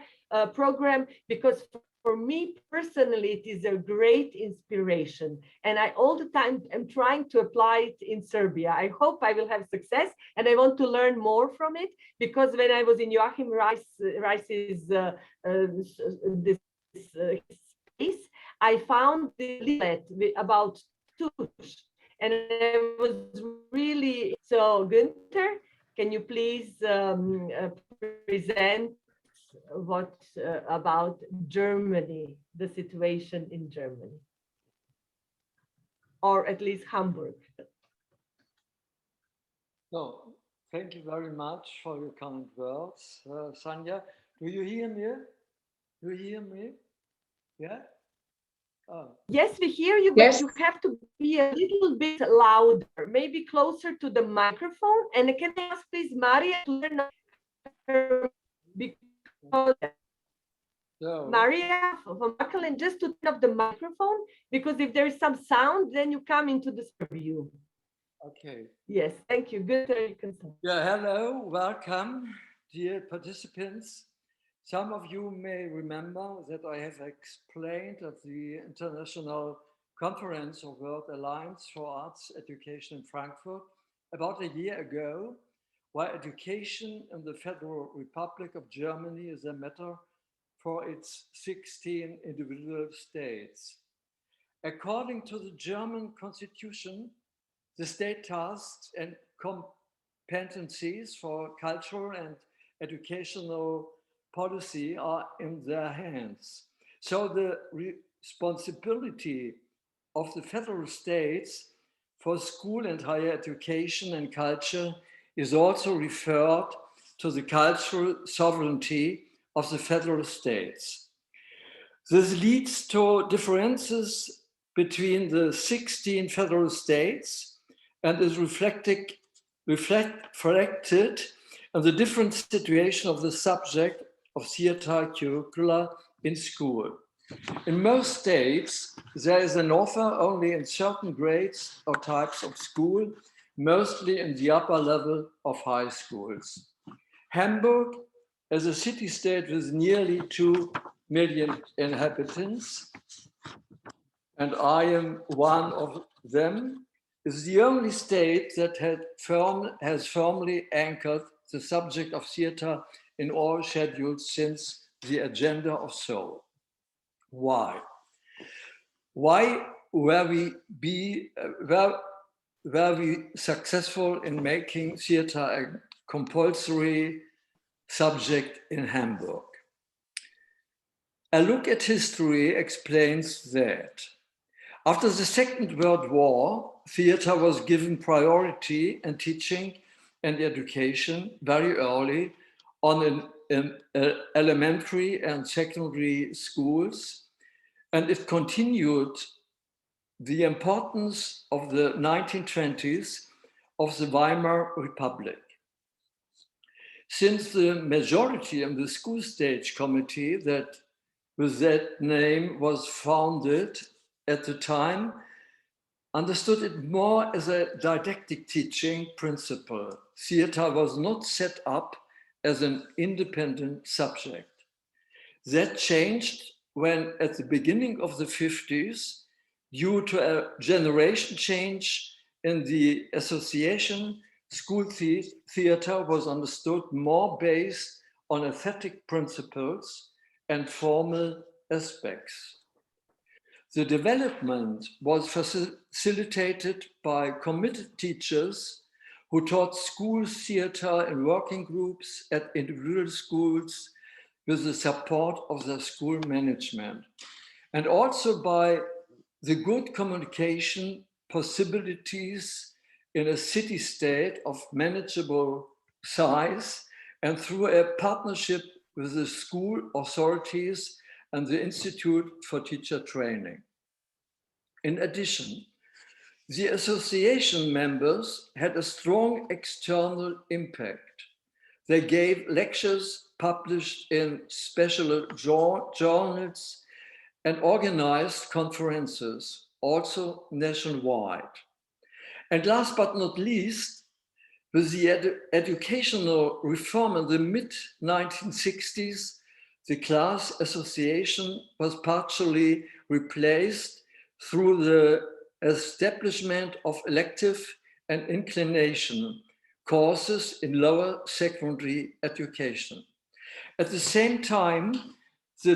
[SPEAKER 1] program, because for me personally, it is a great inspiration. And I all the time am trying to apply it in Serbia. I hope I will have success, and I want to learn more from it, because when I was in Joachim Reiss's space, I found the leaflet about TUSH, and I was really, so Günther, can you please present what about Germany, the situation in Germany, or at least Hamburg?
[SPEAKER 8] So, thank you very much for your kind words, Sanja. Do you hear me? Do you hear me? Yeah? Oh.
[SPEAKER 1] Yes, we hear you, but you have to be a little bit louder, maybe closer to the microphone. And can I ask please Maria to turn her, because Maria from Macallan, just to turn off the microphone, because if there is some sound, then you come into the view.
[SPEAKER 8] Okay.
[SPEAKER 1] Yes, thank you. Good. You can start.
[SPEAKER 8] Yeah, hello, welcome, dear participants. Some of you may remember that I have explained at the International Conference of World Alliance for Arts Education in Frankfurt about a year ago, why education in the Federal Republic of Germany is a matter for its 16 individual states. According to the German Constitution, the state tasks and competencies for cultural and educational policy are in their hands. So the responsibility of the federal states for school and higher education and culture is also referred to the cultural sovereignty of the federal states. This leads to differences between the 16 federal states and is reflected in the different situation of the subject of theater curricula in school. In most states, there is an offer only in certain grades or types of school, mostly in the upper level of high schools. Hamburg, as a city-state with nearly 2 million inhabitants, and I am one of them, is the only state that has firmly anchored the subject of theater in all schedules since the Agenda of Seoul. Why? Why were we successful in making theater a compulsory subject in Hamburg? A look at history explains that. After the Second World War, theater was given priority in teaching and education very early on in elementary and secondary schools, and it continued the importance of the 1920s of the Weimar Republic. Since the majority in the school stage committee that with that name was founded at the time, understood it more as a didactic teaching principle. Theater was not set up as an independent subject. That changed when at the beginning of the 50s, due to a generation change in the association, school theater was understood more based on aesthetic principles and formal aspects. The development was facilitated by committed teachers who taught school theater in working groups at individual schools with the support of the school management, and also by the good communication possibilities in a city-state of manageable size and through a partnership with the school authorities and the Institute for Teacher Training. In addition, the association members had a strong external impact. They gave lectures published in special journals and organized conferences, also nationwide. And last but not least, with the educational reform in the mid-1960s, the class association was partially replaced through the establishment of elective and inclination courses in lower secondary education. At the same time, the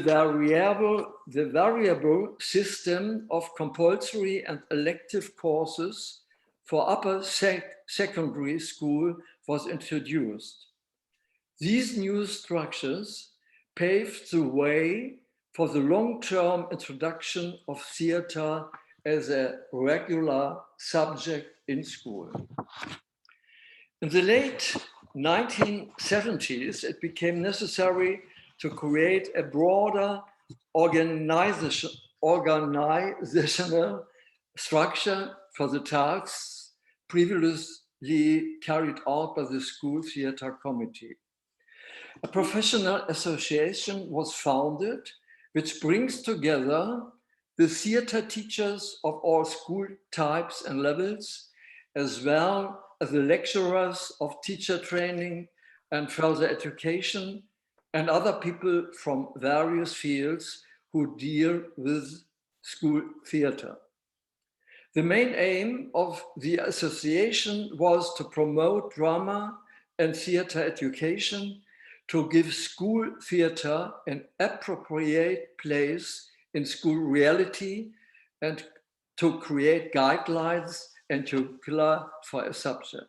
[SPEAKER 8] variable system of compulsory and elective courses for upper secondary school was introduced. These new structures paved the way for the long-term introduction of theater as a regular subject in school. In the late 1970s, it became necessary to create a broader organizational structure for the tasks previously carried out by the school theater committee. A professional association was founded, which brings together the theater teachers of all school types and levels, as well as the lecturers of teacher training and further education, and other people from various fields who deal with school theater. The main aim of the association was to promote drama and theater education, to give school theater an appropriate place in school reality, and to create guidelines and curricula for a subject.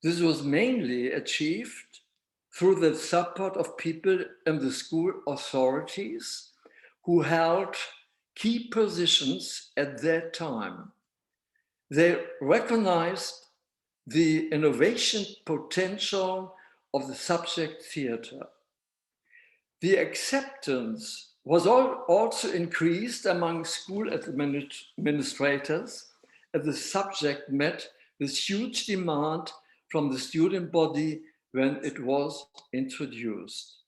[SPEAKER 8] This was mainly achieved through the support of people in the school authorities who held key positions at that time. They recognized the innovation potential of the subject theater. The acceptance was also increased among school administrators as the subject met with huge demand from the student body when it was introduced.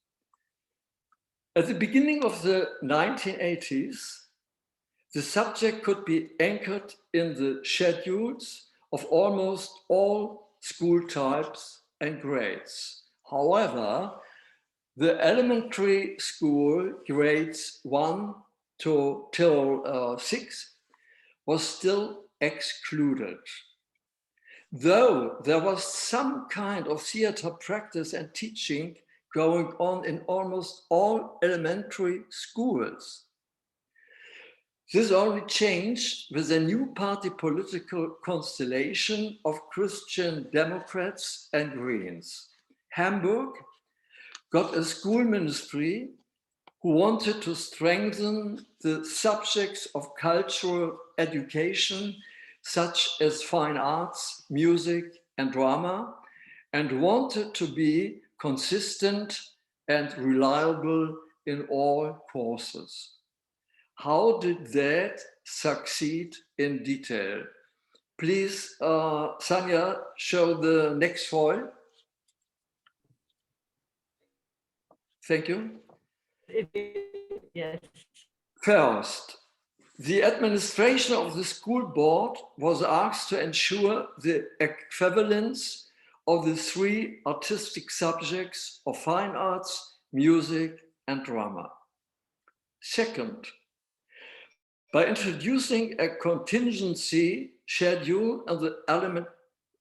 [SPEAKER 8] At the beginning of the 1980s, the subject could be anchored in the schedules of almost all school types and grades. However, the elementary school grades 1 till 6 was still excluded. Though there was some kind of theater practice and teaching going on in almost all elementary schools. This only changed with a new party political constellation of Christian Democrats and Greens. Hamburg got a school ministry who wanted to strengthen the subjects of cultural education, such as fine arts, music, and drama, and wanted to be consistent and reliable in all courses. How did that succeed in detail? Please, Sanja, show the next foil. Thank you.
[SPEAKER 1] Yes.
[SPEAKER 8] First, the administration of the school board was asked to ensure the equivalence of the 3 artistic subjects of fine arts, music, and drama. Second, by introducing a contingency schedule in the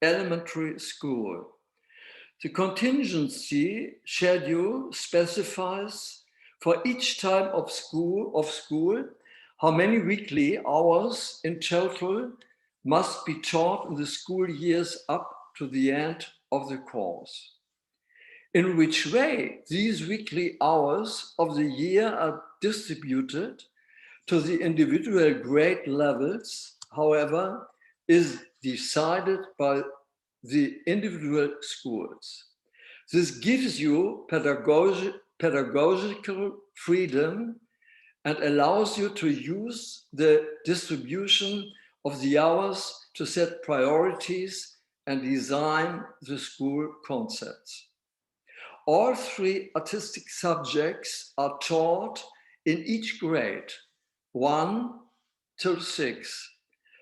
[SPEAKER 8] elementary school. The contingency schedule specifies for each time of school how many weekly hours in total must be taught in the school years up to the end of the course. In which way these weekly hours of the year are distributed to the individual grade levels, however, is decided by the individual schools. This gives you pedagogical freedom and allows you to use the distribution of the hours to set priorities and design the school concepts. All 3 artistic subjects are taught in each grade, 1 till 6.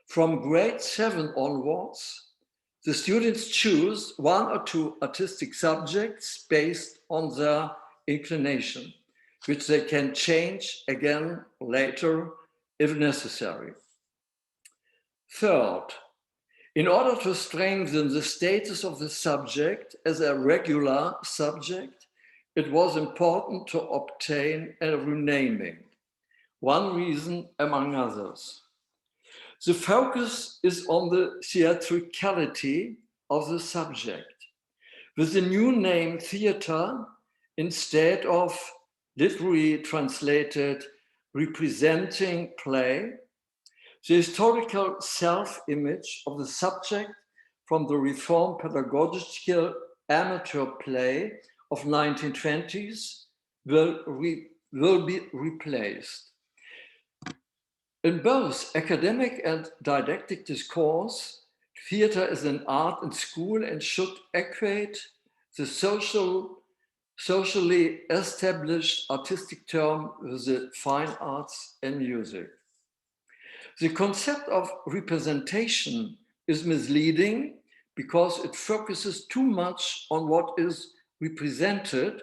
[SPEAKER 8] From grade 7 onwards, the students choose 1 or 2 artistic subjects based on their inclination, which they can change again later if necessary. Third, in order to strengthen the status of the subject as a regular subject, it was important to obtain a renaming. One reason among others. The focus is on the theatricality of the subject. With the new name theater, instead of literally translated representing play, the historical self-image of the subject from the Reform Pedagogical Amateur Play of 1920s will be replaced. In both academic and didactic discourse, theater is an art in school and should equate the socially established artistic term with the fine arts and music. The concept of representation is misleading because it focuses too much on what is represented,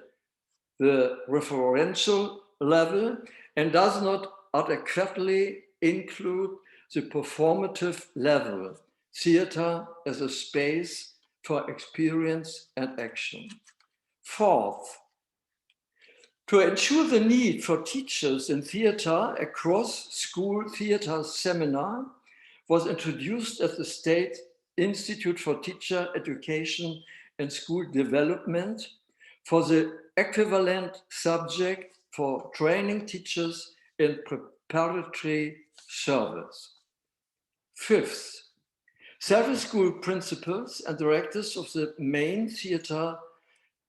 [SPEAKER 8] the referential level, and does not adequately include the performative level, theater as a space for experience and action. Fourth, to ensure the need for teachers in theater, a cross-school theater seminar was introduced at the State Institute for Teacher Education and School Development for the equivalent subject for training teachers in preparatory service. Fifth, several school principals and directors of the main theater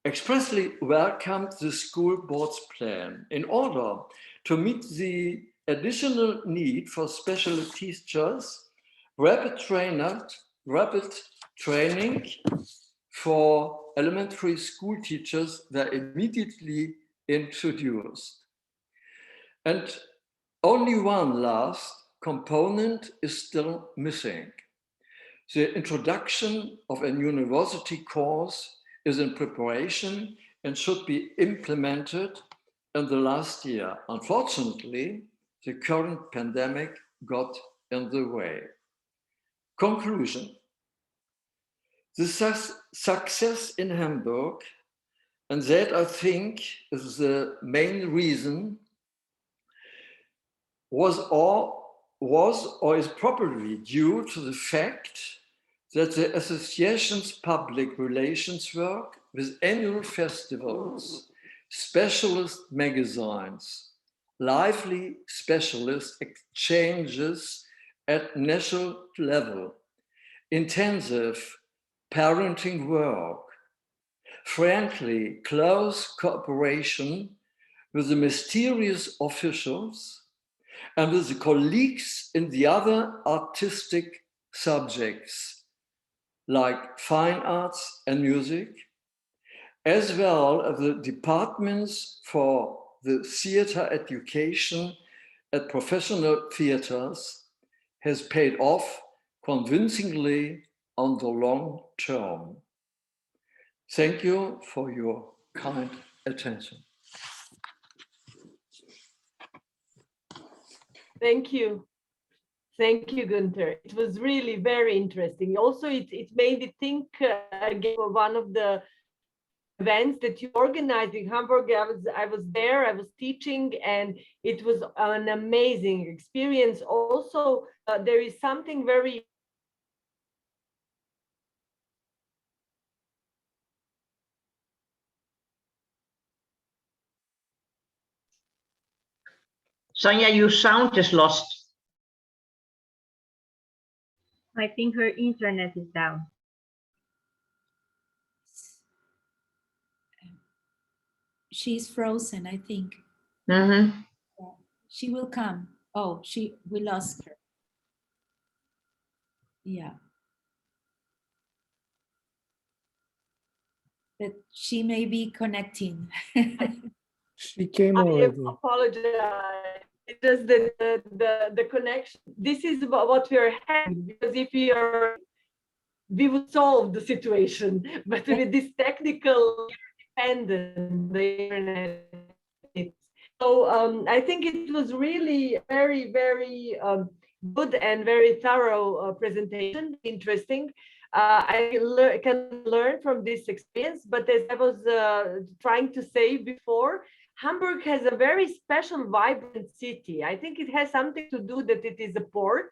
[SPEAKER 8] expressly welcomed the school board's plan in order to meet the additional need for special teachers. Rapid training for elementary school teachers were immediately introduced. And only one last component is still missing. The introduction of a university course is in preparation and should be implemented in the last year. Unfortunately, the current pandemic got in the way. Conclusion. The success in Hamburg, and that I think is the main reason, was or is probably due to the fact that the association's public relations work with annual festivals, specialist magazines, lively specialist exchanges at national level, intensive parenting work, frankly close cooperation with the mysterious officials and with the colleagues in the other artistic subjects like fine arts and music, as well as the departments for the theater education at professional theaters, has paid off convincingly on the long term. Thank you for your kind attention.
[SPEAKER 1] Thank you. Thank you, Gunther. It was really very interesting. Also, it made me think again of one of the events that you organized in Hamburg. I was there, I was teaching, and it was an amazing experience. Also, there is something very
[SPEAKER 9] Sonja, your sound is lost.
[SPEAKER 6] I think her internet is down.
[SPEAKER 10] She's frozen, I think.
[SPEAKER 9] Mm-hmm.
[SPEAKER 10] She will come. Oh, we lost her. Yeah. But she may be connecting.
[SPEAKER 3] She came
[SPEAKER 1] I
[SPEAKER 3] already.
[SPEAKER 1] apologize. It's just the connection. This is what we are having, because if we would solve the situation, but with this technical dependence, the internet. So I think it was really very, very good and very thorough presentation. Interesting. I can learn from this experience, but as I was trying to say before, Hamburg has a very special, vibrant city. I think it has something to do that it is a port,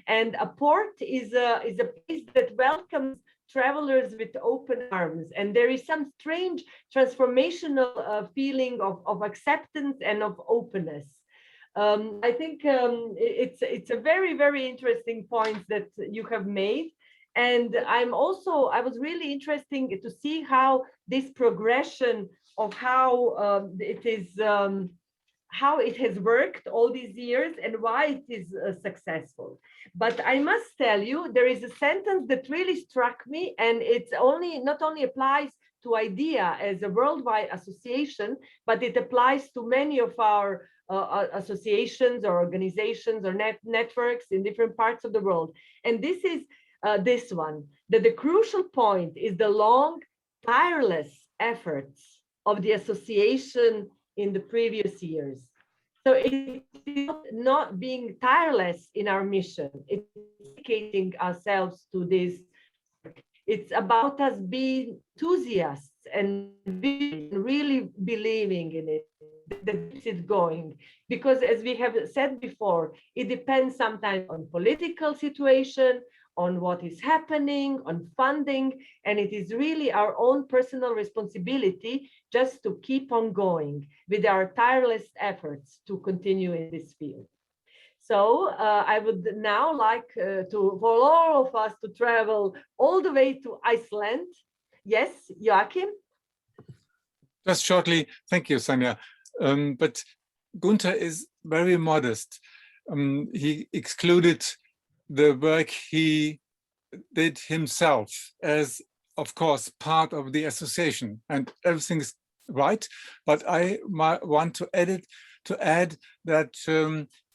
[SPEAKER 1] and a port is a place that welcomes travelers with open arms. And there is some strange transformational feeling of acceptance and of openness. I think it's a very, very interesting point that you have made. And I was really interested to see how this progression of how how it has worked all these years and why it is successful. But I must tell you, there is a sentence that really struck me, and it's not only applies to IDEA as a worldwide association, but it applies to many of our associations or organizations or networks in different parts of the world. And this is this one, that the crucial point is the long, tireless efforts of the association in the previous years. So it is not being tireless in our mission, it's dedicating ourselves to this. It's about us being enthusiasts and really believing in it, that it's going. Because as we have said before, it depends sometimes on political situation, on what is happening, on funding, and it is really our own personal responsibility just to keep on going with our tireless efforts to continue in this field. So I would now like for all of us to travel all the way to Iceland. Yes, Joachim?
[SPEAKER 2] Just shortly, thank you, Sonja. But Gunther is very modest. He excluded the work he did himself as, of course, part of the association, and everything's right. But I want to add that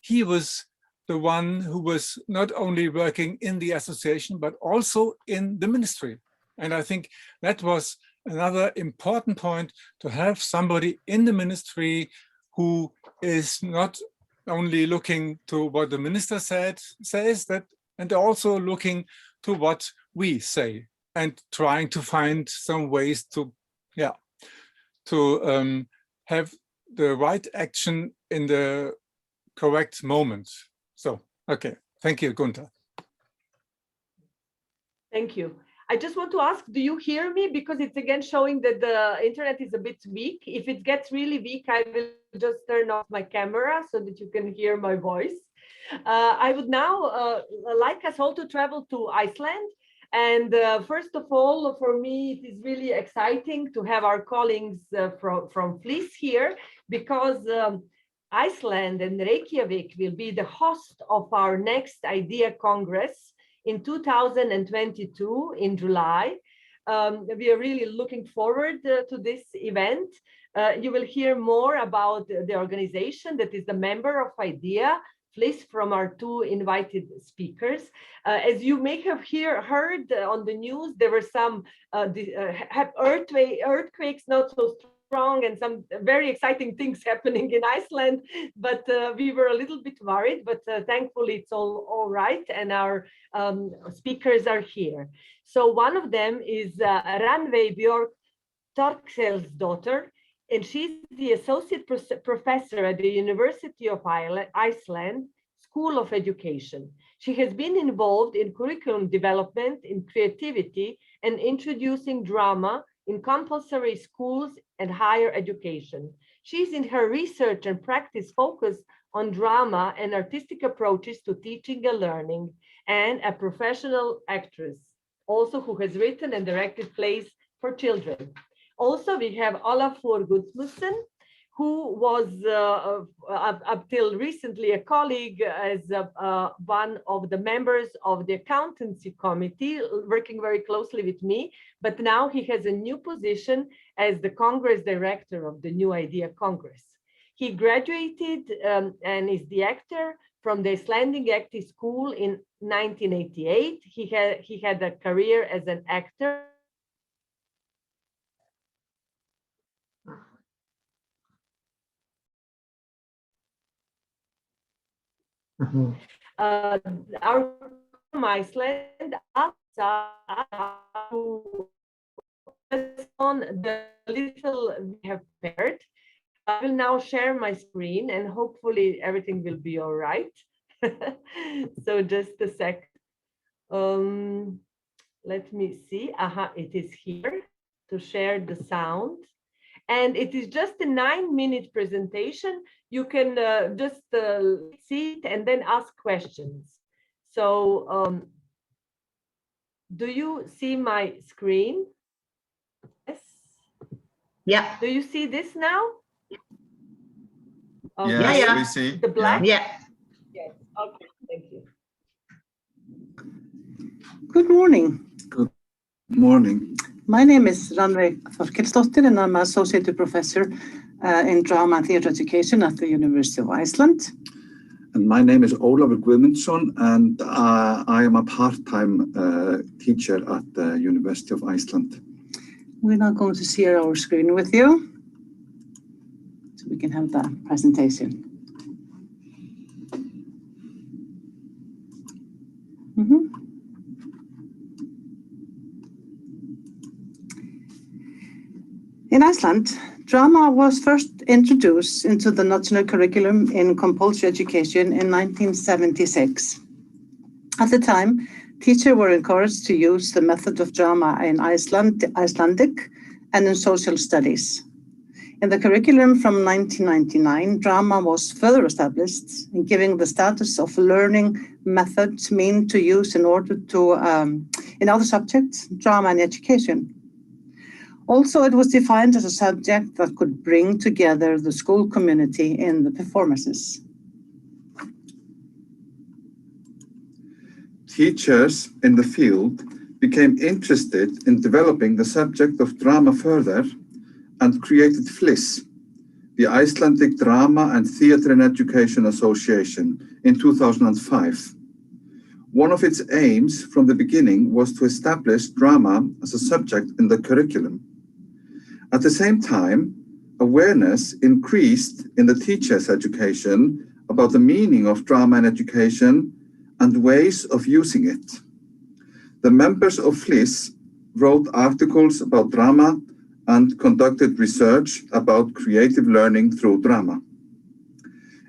[SPEAKER 2] he was the one who was not only working in the association, but also in the ministry. And I think that was another important point to have somebody in the ministry who is not only looking to what the minister says that, and also looking to what we say and trying to find some ways to, have the right action in the correct moment. So, okay, thank you, Gunther.
[SPEAKER 1] Thank you. I just want to ask, do you hear me? Because it's again showing that the internet is a bit weak. If it gets really weak, I will just turn off my camera so that you can hear my voice. I would now like us all to travel to Iceland. And first of all, for me, it is really exciting to have our colleagues from FLIS here, because Iceland and Reykjavik will be the host of our next IDEA Congress in 2022 in July. We are really looking forward to this event. You will hear more about the organization that is the member of IDEA, FLIS, from our two invited speakers. As you may have heard on the news, there were some earthquakes, not so strong, and some very exciting things happening in Iceland, but we were a little bit worried, but thankfully it's all right, and our speakers are here. So one of them is Rannveig Björk Torkelsdottir, and she's the associate professor at the University of Iceland School of Education. She has been involved in curriculum development, in creativity, and introducing drama in compulsory schools and higher education. She's in her research and practice focused on drama and artistic approaches to teaching and learning, and a professional actress, also who has written and directed plays for children. Also, we have Olafur Gudmundsson, who was up till recently a colleague as one of the members of the accountancy committee, working very closely with me, but now he has a new position as the Congress director of the new IDEA Congress. He graduated and is the actor from the Icelandic Acting School in 1988. He had a career as an actor. Our from Iceland on the little we have prepared. I will now share my screen and hopefully everything will be all right. So just a sec. Let me see. It is here to share the sound. And it is just a 9-minute presentation. You can just see it and then ask questions. So do you see my screen? Yes.
[SPEAKER 9] Yeah.
[SPEAKER 1] Do you see this now?
[SPEAKER 11] Okay. Yes,
[SPEAKER 9] yeah.
[SPEAKER 11] We see.
[SPEAKER 1] The black?
[SPEAKER 9] Yeah.
[SPEAKER 1] Yes. Okay. Thank you.
[SPEAKER 12] Good morning.
[SPEAKER 11] Good morning.
[SPEAKER 12] My name is Rannveig Torkelsdottir, and I'm an associate professor in drama and theatre education at the University of Iceland.
[SPEAKER 11] And my name is Olafur Gudmundsson, and I am a part-time teacher at the University of Iceland.
[SPEAKER 12] We're now going to share our screen with you, so we can have the presentation. In Iceland, drama was first introduced into the national curriculum in compulsory education in 1976. At the time, teachers were encouraged to use the method of drama in Icelandic and in social studies. In the curriculum from 1999, drama was further established, giving the status of learning methods mean to use in order to, in other subjects, drama and education. Also, it was defined as a subject that could bring together the school community in the performances.
[SPEAKER 11] Teachers in the field became interested in developing the subject of drama further and created FLIS, the Icelandic Drama and Theatre in Education Association, in 2005. One of its aims from the beginning was to establish drama as a subject in the curriculum. At the same time, awareness increased in the teachers' education about the meaning of drama in education and ways of using it. The members of FLIS wrote articles about drama and conducted research about creative learning through drama.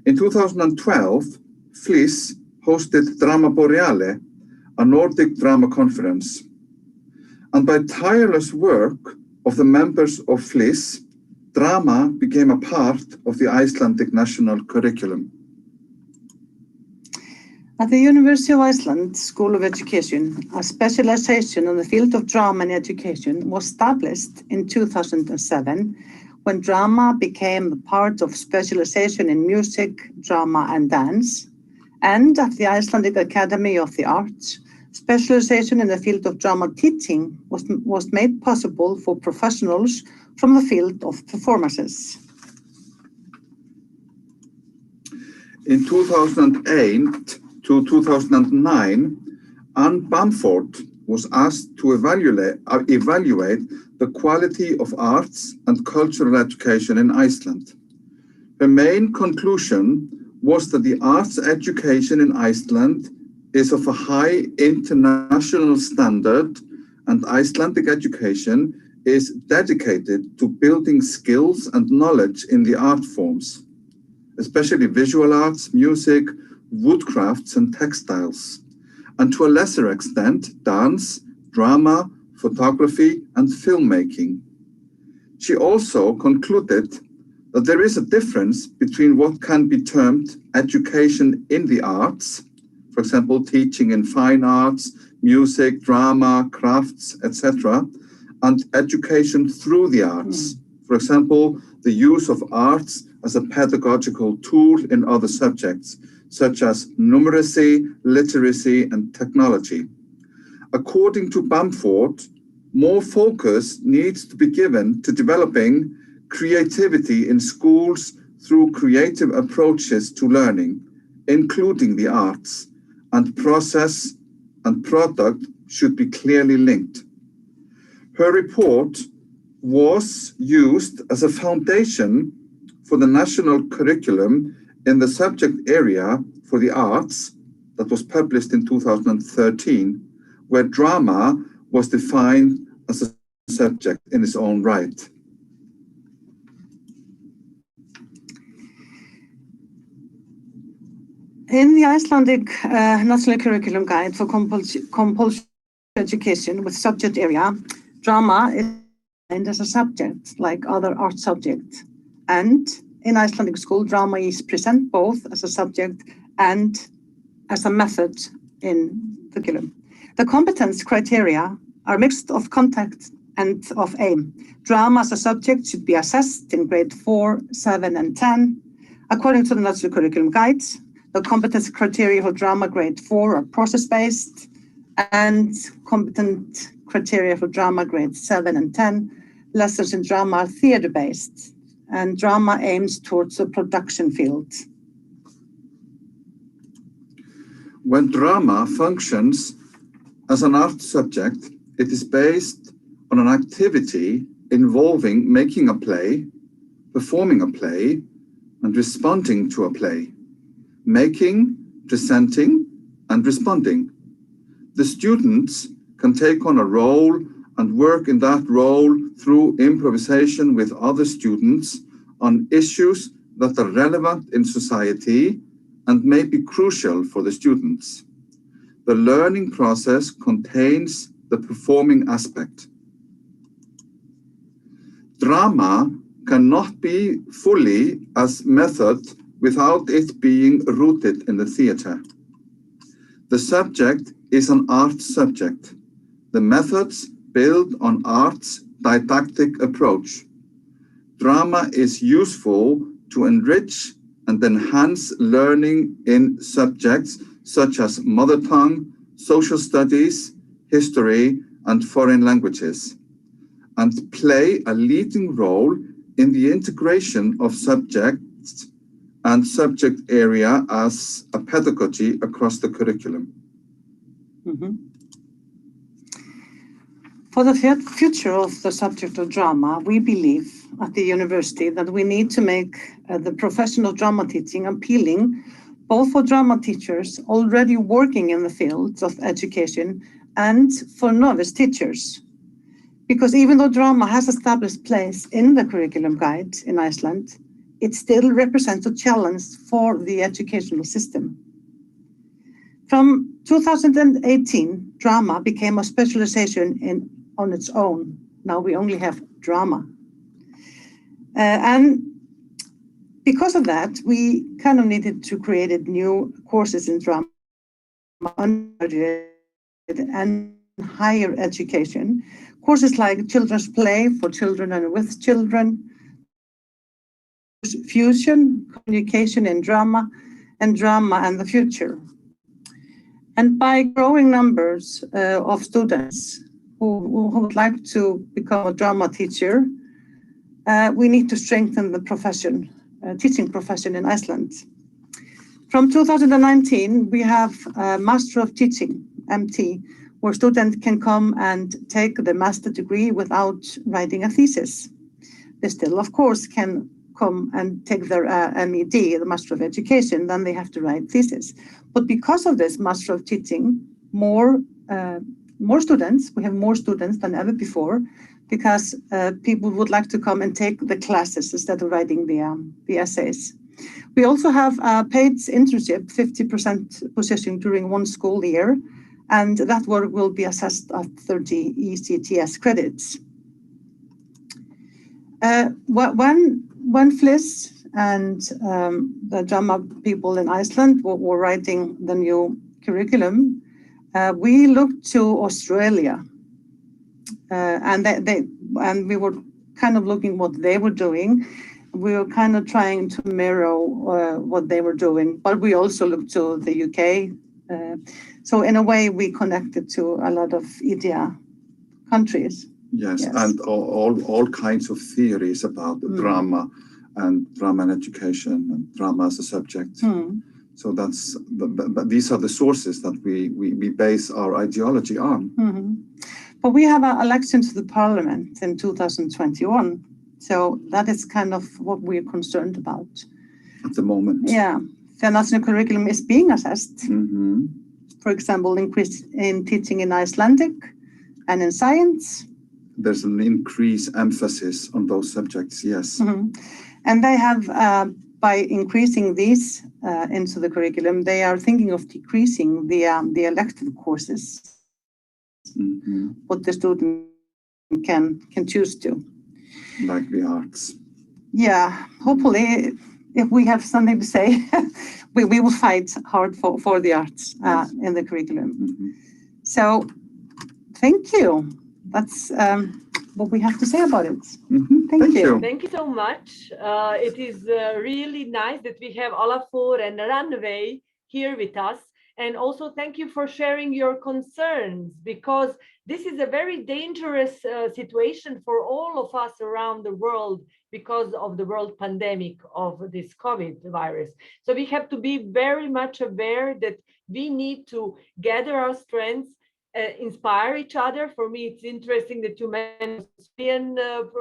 [SPEAKER 11] In 2012, FLIS hosted Drama Boreale, a Nordic drama conference. And by tireless work of the members of FLIS, drama became a part of the Icelandic national curriculum.
[SPEAKER 12] At the University of Iceland School of Education, a specialization in the field of drama in education was established in 2007 when drama became a part of specialization in music, drama, and dance. And at the Icelandic Academy of the Arts, specialization in the field of drama teaching was made possible for professionals from the field of performances.
[SPEAKER 11] In 2008 to 2009, Anne Bamford was asked to evaluate the quality of arts and cultural education in Iceland. Her main conclusion was that the arts education in Iceland is of a high international standard, and Icelandic education is dedicated to building skills and knowledge in the art forms, especially visual arts, music, woodcrafts, and textiles, and to a lesser extent, dance, drama, photography, and filmmaking. She also concluded that there is a difference between what can be termed education in the arts, for example, teaching in fine arts, music, drama, crafts, etc., and education through the arts. For example, the use of arts as a pedagogical tool in other subjects, such as numeracy, literacy, and technology. According to Bamford, more focus needs to be given to developing creativity in schools through creative approaches to learning, including the arts, and process and product should be clearly linked. Her report was used as a foundation for the national curriculum in the subject area for the arts that was published in 2013, where drama was defined as a subject in its own right.
[SPEAKER 12] In the Icelandic National Curriculum Guide for Compulsory Education with subject area, drama is defined as a subject like other art subjects. And in Icelandic school, drama is present both as a subject and as a method in the curriculum. The competence criteria are mixed of content and of aim. Drama as a subject should be assessed in grade 4, 7, and 10. According to the National Curriculum Guides, the competence criteria for drama grade 4 are process-based, and competent criteria for drama grade 7 and 10, lessons in drama are theater-based, and drama aims towards the production field.
[SPEAKER 11] When drama functions as an art subject, it is based on an activity involving making a play, performing a play, and responding to a play. Making, presenting, and responding. The students can take on a role and work in that role through improvisation with other students on issues that are relevant in society and may be crucial for the students. The learning process contains the performing aspect. Drama cannot be fully as method without it being rooted in the theater. The subject is an art subject. The methods build on art's didactic approach. Drama is useful to enrich and enhance learning in subjects such as mother tongue, social studies, history, and foreign languages, and play a leading role in the integration of subjects and subject area as a pedagogy across the curriculum.
[SPEAKER 12] For the future of the subject of drama, we believe at the university that we need to make the professional drama teaching appealing both for drama teachers already working in the fields of education and for novice teachers. Because even though drama has established place in the curriculum guide in Iceland, it still represents a challenge for the educational system. From 2018, drama became a specialization on its own. Now we only have drama. And because of that, we kind of needed to create new courses in drama, undergraduate and higher education. Courses like children's play for children and with children, fusion, communication in drama, and drama and the future. And by growing numbers of students who would like to become a drama teacher, we need to strengthen the profession, teaching profession in Iceland. From 2019, we have a Master of Teaching, MT, where students can come and take the master degree without writing a thesis. They still, of course, can come and take their MED, the Master of Education, then they have to write thesis. But because of this Master of Teaching, more students, we have more students than ever before, because people would like to come and take the classes instead of writing the essays. We also have a paid internship, 50% position during one school year, and that work will be assessed at 30 ECTS credits. When FLIS and the drama people in Iceland were writing the new curriculum, we looked to Australia, and we were kind of looking what they were doing. We were kind of trying to mirror what they were doing, but we also looked to the UK. So in a way, we connected to a lot of IDEA countries.
[SPEAKER 11] Yes, and all kinds of theories about drama and education and drama as a subject. So these are the sources that we base our ideology on.
[SPEAKER 12] But we have an election to the parliament in 2021. So that is kind of what we're concerned about.
[SPEAKER 11] At the moment.
[SPEAKER 12] Yeah, the national curriculum is being assessed. For example, increase in teaching in Icelandic and in science.
[SPEAKER 11] There's an increased emphasis on those subjects, yes.
[SPEAKER 12] And they have, by increasing these into the curriculum, they are thinking of decreasing the elective courses, what the student can choose to.
[SPEAKER 11] Like the arts.
[SPEAKER 12] Yeah, hopefully, if we have something to say, we will fight hard for the arts in the curriculum. So, thank you. That's what we have to say about it. Thank you.
[SPEAKER 1] Thank you so much. It is really nice that we have Olafur and Rannveig here with us. And also thank you for sharing your concerns, because this is a very dangerous situation for all of us around the world because of the world pandemic of this COVID virus. So we have to be very much aware that we need to gather our strengths, inspire each other. For me, it's interesting that you mentioned the Australian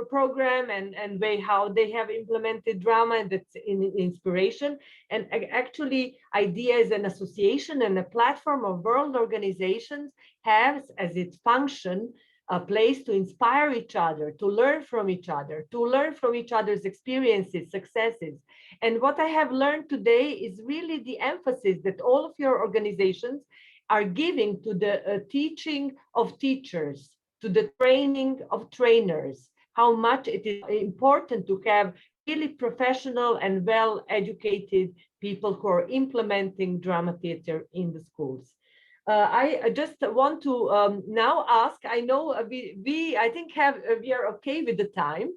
[SPEAKER 1] program and way how they have implemented drama, and that's in inspiration. And actually, IDEA as an association and a platform of world organizations has as its function a place to inspire each other, to learn from each other, to learn from each other's experiences, successes. And what I have learned today is really the emphasis that all of your organizations are giving to the teaching of teachers, to the training of trainers, how much it is important to have really professional and well-educated people who are implementing drama theater in the schools. I just want to now ask, I know I think we are okay with the time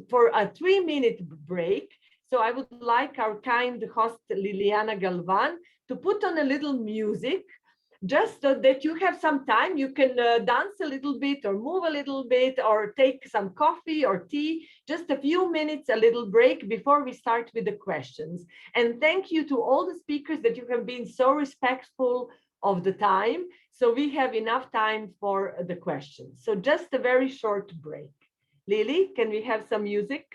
[SPEAKER 1] for a 3-minute break. So I would like our kind host, Liliana Galvan, to put on a little music, just so that you have some time. You can dance a little bit or move a little bit or take some coffee or tea, just a few minutes, a little break before we start with the questions. And thank you to all the speakers that you have been so respectful of the time. So we have enough time for the questions. So just a very short break. Lily, can we have some music?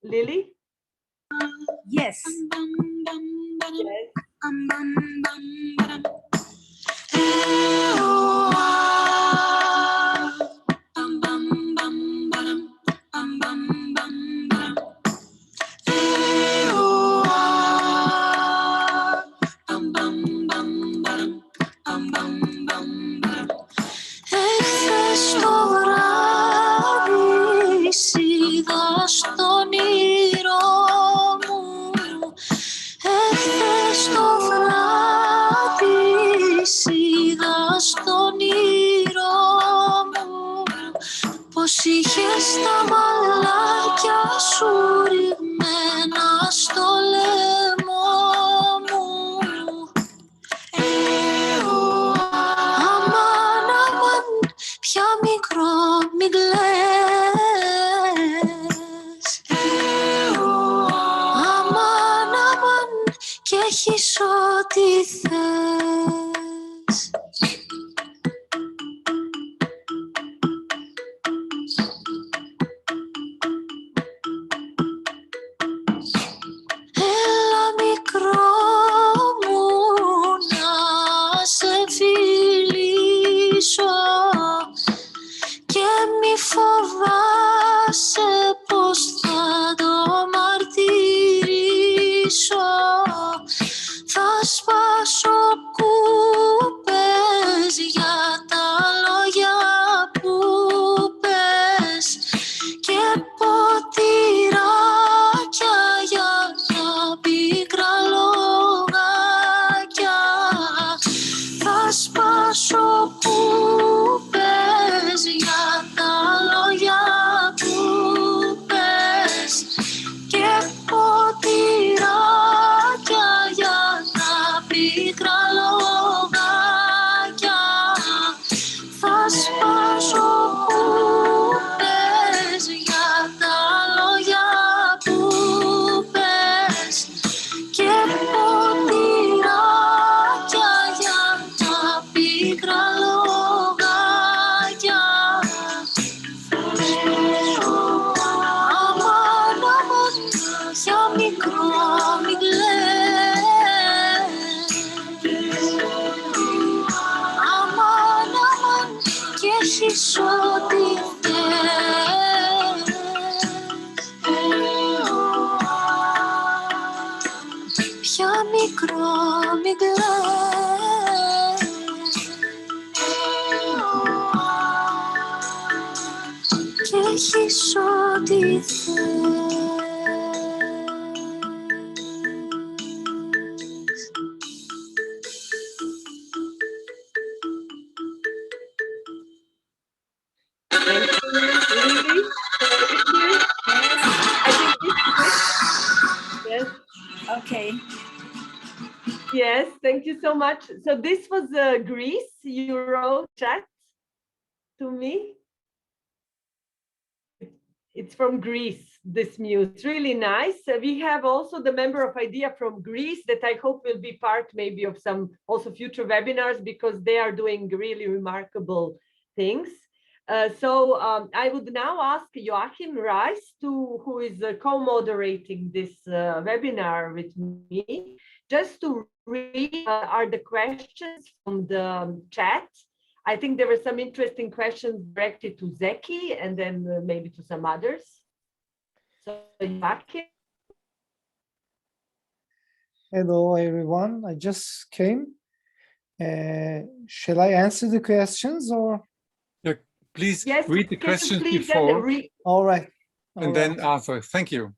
[SPEAKER 1] Lily?
[SPEAKER 10] Yes.
[SPEAKER 1] Yes.
[SPEAKER 13] Εχθές το βράδυ είδα στον όνειρό μου. Εχθές το βράδυ είδα στον όνειρό μου πως είχες τα μαλάκια σου ρηγμένα στο λαιμό μου. Αμάν, αμάν, πια μικρό μην κλαις. Αμάν, αμάν, κι έχεις ό,τι θες. Έλα μικρό μου να σε φιλήσω και μη φοβάσαι πως θα το μαρτυρήσω. Θα σπάσω κούπες για τα λόγια που πες και ποτηράκια για τα πικρά λογάκια. Θα σπάσω κούπες για τα λόγια που πες και ποτηράκια για τα πικρά λογάκια. Θα σπάσω κούπες για τα λόγια που πες και ποτηράκια για τα πικρά λογάκια. Αμάν, αμάν, για μικρό μην κλαις. Αμάν, αμάν, κι έχεις ό,τι θες. Πια μικρό μην κλαις. Κι έχεις ό,τι θες.
[SPEAKER 1] Thank you, Lily. Thank you. I think this is it. Yes.
[SPEAKER 10] Okay.
[SPEAKER 1] Yes, thank you so much. So this was Greece. You wrote chat to me. It's from Greece, this music. It's really nice. We have also the member of IDEA from Greece that I hope will be part maybe of some also future webinars because they are doing really remarkable things. I would now ask Joachim Reis, who is co-moderating this webinar with me, just to read are the questions from the chat. I think there were some interesting questions directed to Zeki and then maybe to some others. So Joachim.
[SPEAKER 3] Hello, everyone. I just came. Shall I answer the questions or?
[SPEAKER 2] Please
[SPEAKER 1] Yes,
[SPEAKER 2] read the
[SPEAKER 1] can you
[SPEAKER 2] questions
[SPEAKER 1] please
[SPEAKER 2] before
[SPEAKER 3] All right.
[SPEAKER 2] and then answer. Thank you.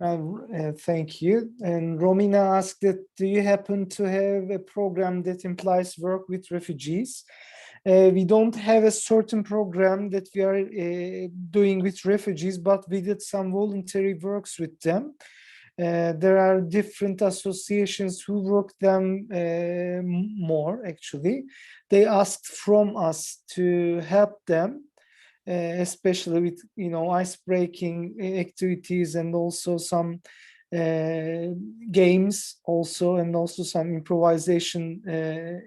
[SPEAKER 3] Thank you. And Romina asked that, do you happen to have a program that implies work with refugees? We don't have a certain program that we are doing with refugees, but we did some voluntary works with them. There are different associations who work them more, actually. They asked from us to help them, especially with, ice-breaking activities and also some games also, and also some improvisation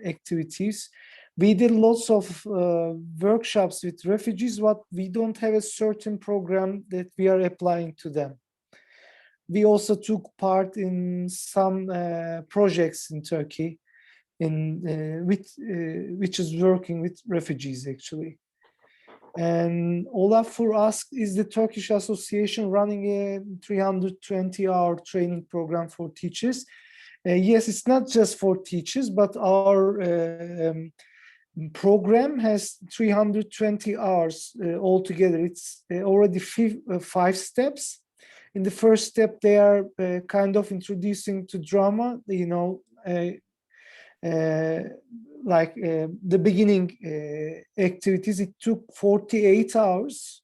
[SPEAKER 3] activities. We did lots of workshops with refugees, but we don't have a certain program that we are applying to them. We also took part in some projects in Turkey, which is working with refugees actually. And Olafur asked, is the Turkish Association running a 320-hour training program for teachers? Yes, it's not just for teachers, but our program has 320 hours altogether. It's already 5 steps. In the first step, they are kind of introducing to drama, you know, like the beginning activities. It took 48 hours.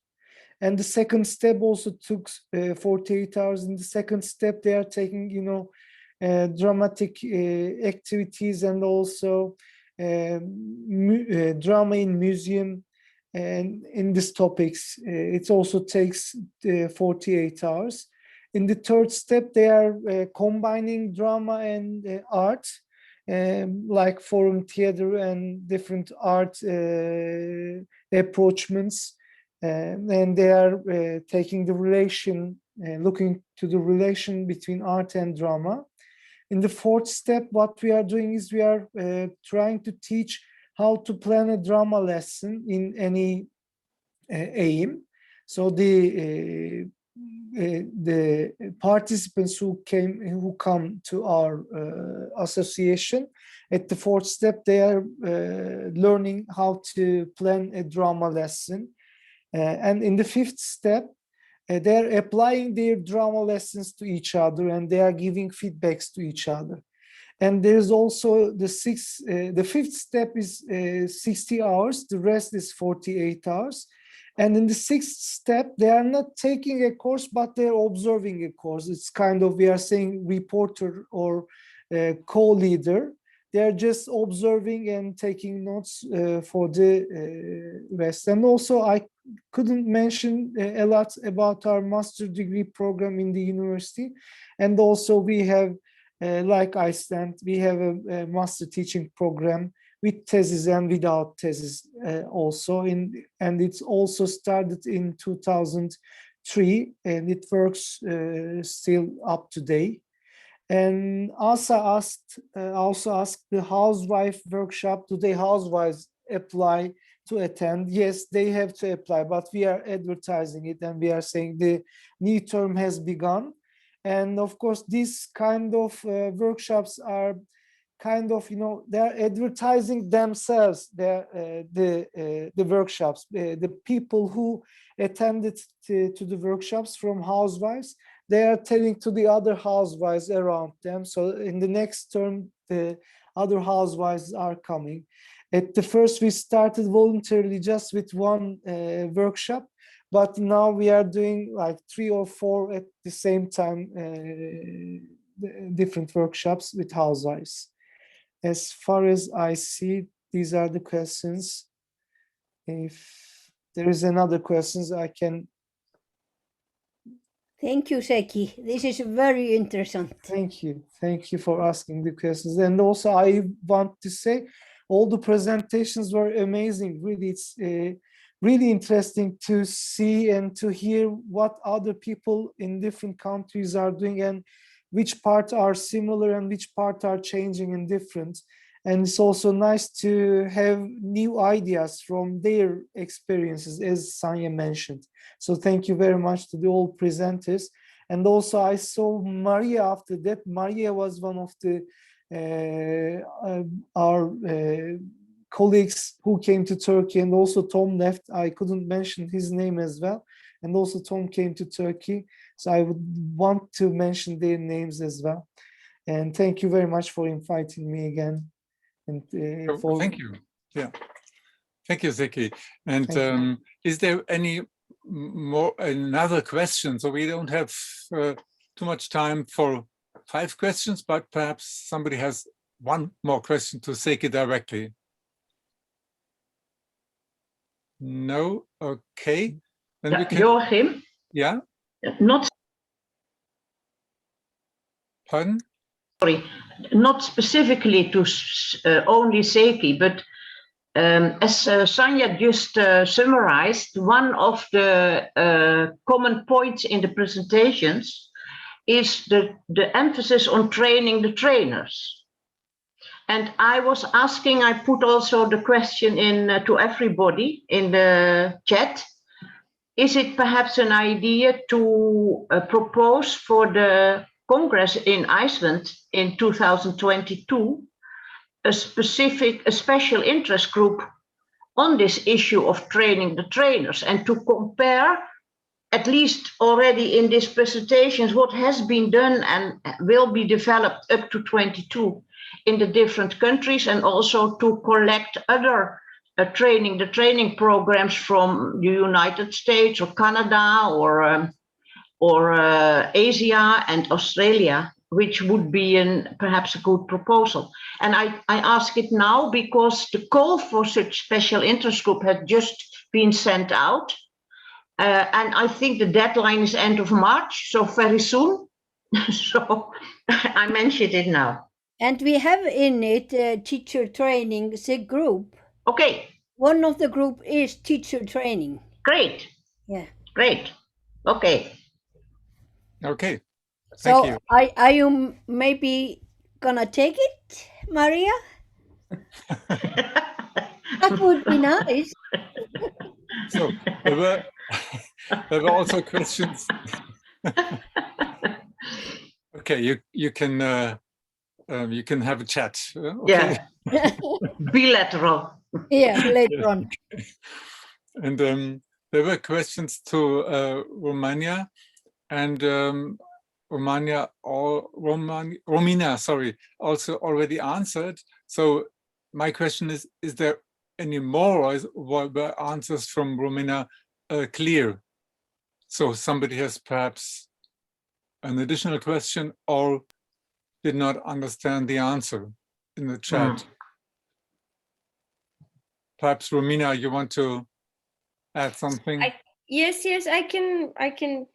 [SPEAKER 3] And the second step also took 48 hours. In the second step, they are taking, you know, dramatic activities and also drama in museum, and in these topics it also takes 48 hours. In the third step, they are combining drama and art, like forum theater and different art approachments, and they are taking the relation, looking to the relation between art and drama. In the fourth step, what we are doing is we are trying to teach how to plan a drama lesson in any aim. So the participants who come to our association, at the fourth step, they are learning how to plan a drama lesson. And in the fifth step, they're applying their drama lessons to each other, and they are giving feedbacks to each other. And there's also the fifth step is 60 hours, the rest is 48 hours. And in the sixth step, they are not taking a course, but they're observing a course. It's kind of, we are saying reporter or co-leader. They're just observing and taking notes for the rest. And also, I couldn't mention a lot about our master's degree program in the university. And also we have, like Iceland, we have a master teaching program with thesis and without thesis also. And it's also started in 2003, and it works still up to date. And also asked the housewife workshop, do the housewives apply to attend? Yes, they have to apply, but we are advertising it and we are saying the new term has begun. And of course, these kind of workshops are kind of, you know, they're advertising themselves, the workshops. The people who attended to the workshops from housewives, they are telling to the other housewives around them. So in the next term, the other housewives are coming. At the first, we started voluntarily just with one workshop, but now we are doing like 3 or 4 at the same time, different workshops with housewives. As far as I see, these are the questions. If there is another questions, I can.
[SPEAKER 14] Thank you, Zeki. This is very interesting.
[SPEAKER 3] Thank you. Thank you for asking the questions. And also, I want to say all the presentations were amazing. Really, it's really interesting to see and to hear what other people in different countries are doing and which parts are similar and which parts are changing and different. And it's also nice to have new ideas from their experiences, as Sanya mentioned. So thank you very much to the all presenters. And also I saw Maria after that. Maria was one of the our colleagues who came to Turkey, and also Tom left. I couldn't mention his name as well. And also Tom came to Turkey. So I would want to mention their names as well. And thank you very much for inviting me again. And
[SPEAKER 2] thank you. Yeah, thank you, Zeki. And is there another question? So we don't have too much time for 5 questions, but perhaps somebody has one more question to Zeki directly. No, okay. Then we can.
[SPEAKER 9] Joachim.
[SPEAKER 2] Yeah.
[SPEAKER 9] Not
[SPEAKER 2] Pardon?
[SPEAKER 9] Sorry, not specifically to only Seki, but as Sanja just summarized, one of the common points in the presentations is the emphasis on training the trainers. And I was asking, I put also the question in to everybody in the chat. Is it perhaps an idea to propose for the Congress in Iceland in 2022 a special interest group on this issue of training the trainers, and to compare, at least already in these presentations, what has been done and will be developed up to 22 in the different countries, and also to collect other training programs from the United States or Canada or Asia and Australia, which would be perhaps a good proposal. And I ask it now because the call for such special interest group had just been sent out. And I think the deadline is end of March, so very soon. So I mentioned it now.
[SPEAKER 14] And we have in it teacher training, the group.
[SPEAKER 9] Okay.
[SPEAKER 14] One of the group is teacher training.
[SPEAKER 9] Great.
[SPEAKER 14] Yeah.
[SPEAKER 9] Great. Okay.
[SPEAKER 2] Okay.
[SPEAKER 14] So
[SPEAKER 2] Thank you.
[SPEAKER 14] are you maybe gonna take it, Maria? That would be nice.
[SPEAKER 2] So there were also questions. Okay, you can have a chat. Okay?
[SPEAKER 9] Yeah. Bilateral.
[SPEAKER 14] Yeah, later on.
[SPEAKER 2] And there were questions to Romania, and Romina, sorry, also already answered. So my question is there any more, or were answers from Romina clear? So somebody has perhaps an additional question or did not understand the answer in the chat. Perhaps Romina, you want to add something?
[SPEAKER 5] Yes, I can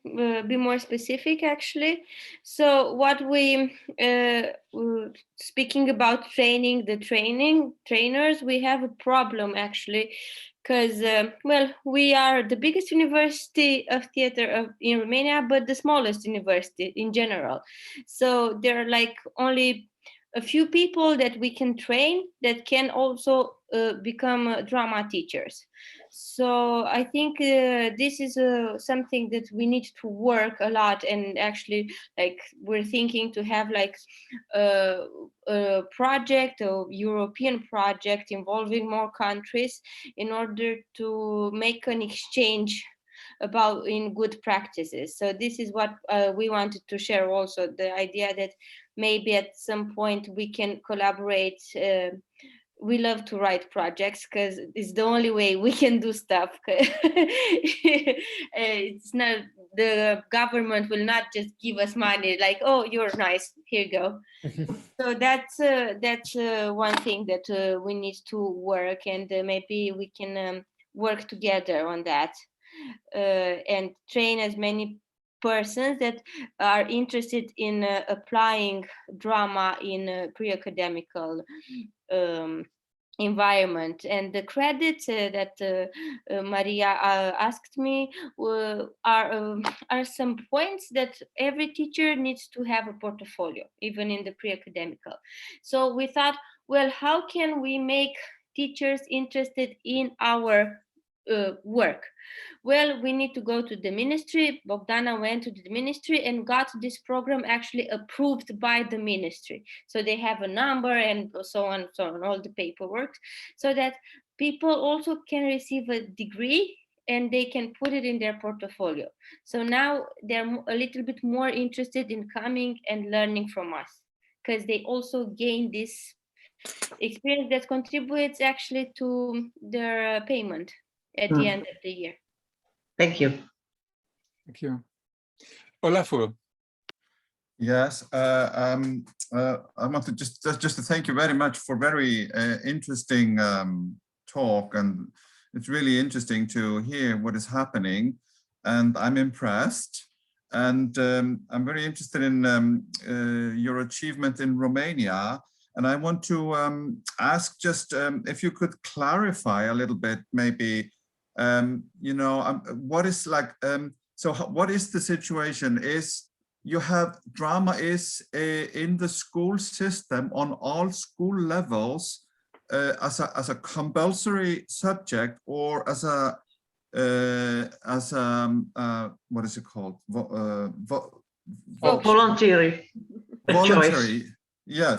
[SPEAKER 5] be more specific actually. So what we speaking about training the trainers, we have a problem actually, because well, we are the biggest university of theater in Romania, but the smallest university in general. So there are like only a few people that we can train that can also become drama teachers. So I think this is something that we need to work a lot, and actually like we're thinking to have like a project, a European project involving more countries in order to make an exchange about in good practices. So this is what we wanted to share also, the idea that maybe at some point we can collaborate. We love to write projects because it's the only way we can do stuff. It's not, the government will not just give us money like, oh, you're nice, here you go. So that's one thing that we need to work, and maybe we can work together on that and train as many persons that are interested in applying drama in a pre-academical environment. And the credits that Maria asked me are some points that every teacher needs to have a portfolio, even in the pre-academical. So we thought, well, how can we make teachers interested in our work? Well, we need to go to the ministry. Bogdana went to the ministry and got this program actually approved by the ministry. So they have a number and so on, all the paperwork, so that people also can receive a degree and they can put it in their portfolio. So now they're a little bit more interested in coming and learning from us, because they also gain this experience that contributes actually to their payment at the end of the year.
[SPEAKER 9] Thank you.
[SPEAKER 2] Thank you. Olafur.
[SPEAKER 11] Yes, I want to just to thank you very much for very interesting talk, and it's really interesting to hear what is happening, and I'm impressed. and I'm very interested in your achievement in Romania. And I want to ask just if you could clarify a little bit, maybe, what is like, what is the situation? Is you have drama is in the school system on all school levels as a compulsory subject, or as a what is it called?
[SPEAKER 9] Voluntary.
[SPEAKER 11] Voluntary. Yeah.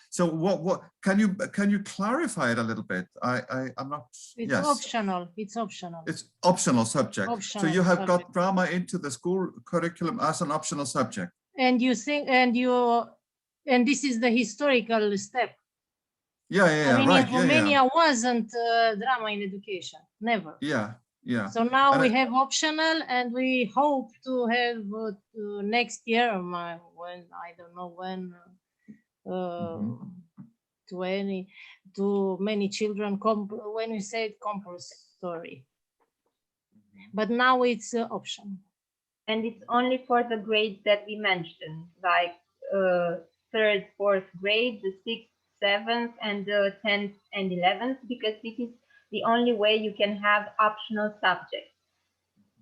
[SPEAKER 11] So what can you clarify it a little bit? I'm not.
[SPEAKER 4] It's
[SPEAKER 11] yes.
[SPEAKER 4] optional. It's optional.
[SPEAKER 11] It's optional subject.
[SPEAKER 4] Optional
[SPEAKER 11] So you have
[SPEAKER 4] subject.
[SPEAKER 11] got drama into the school curriculum as an optional subject.
[SPEAKER 4] And you think, and this is the historical step.
[SPEAKER 11] Yeah,
[SPEAKER 4] I mean,
[SPEAKER 11] right.
[SPEAKER 4] in Romania wasn't drama in education, never.
[SPEAKER 11] Yeah.
[SPEAKER 4] So now
[SPEAKER 11] And
[SPEAKER 4] we have optional, and we hope to have next year, when I don't know when, 20 too many children when we say compulsory, but now it's optional.
[SPEAKER 6] And it's only for the grades that we mentioned, like 3rd, 4th grade, the 6th, 7th, and the 10th and 11th, because this is the only way you can have optional subjects.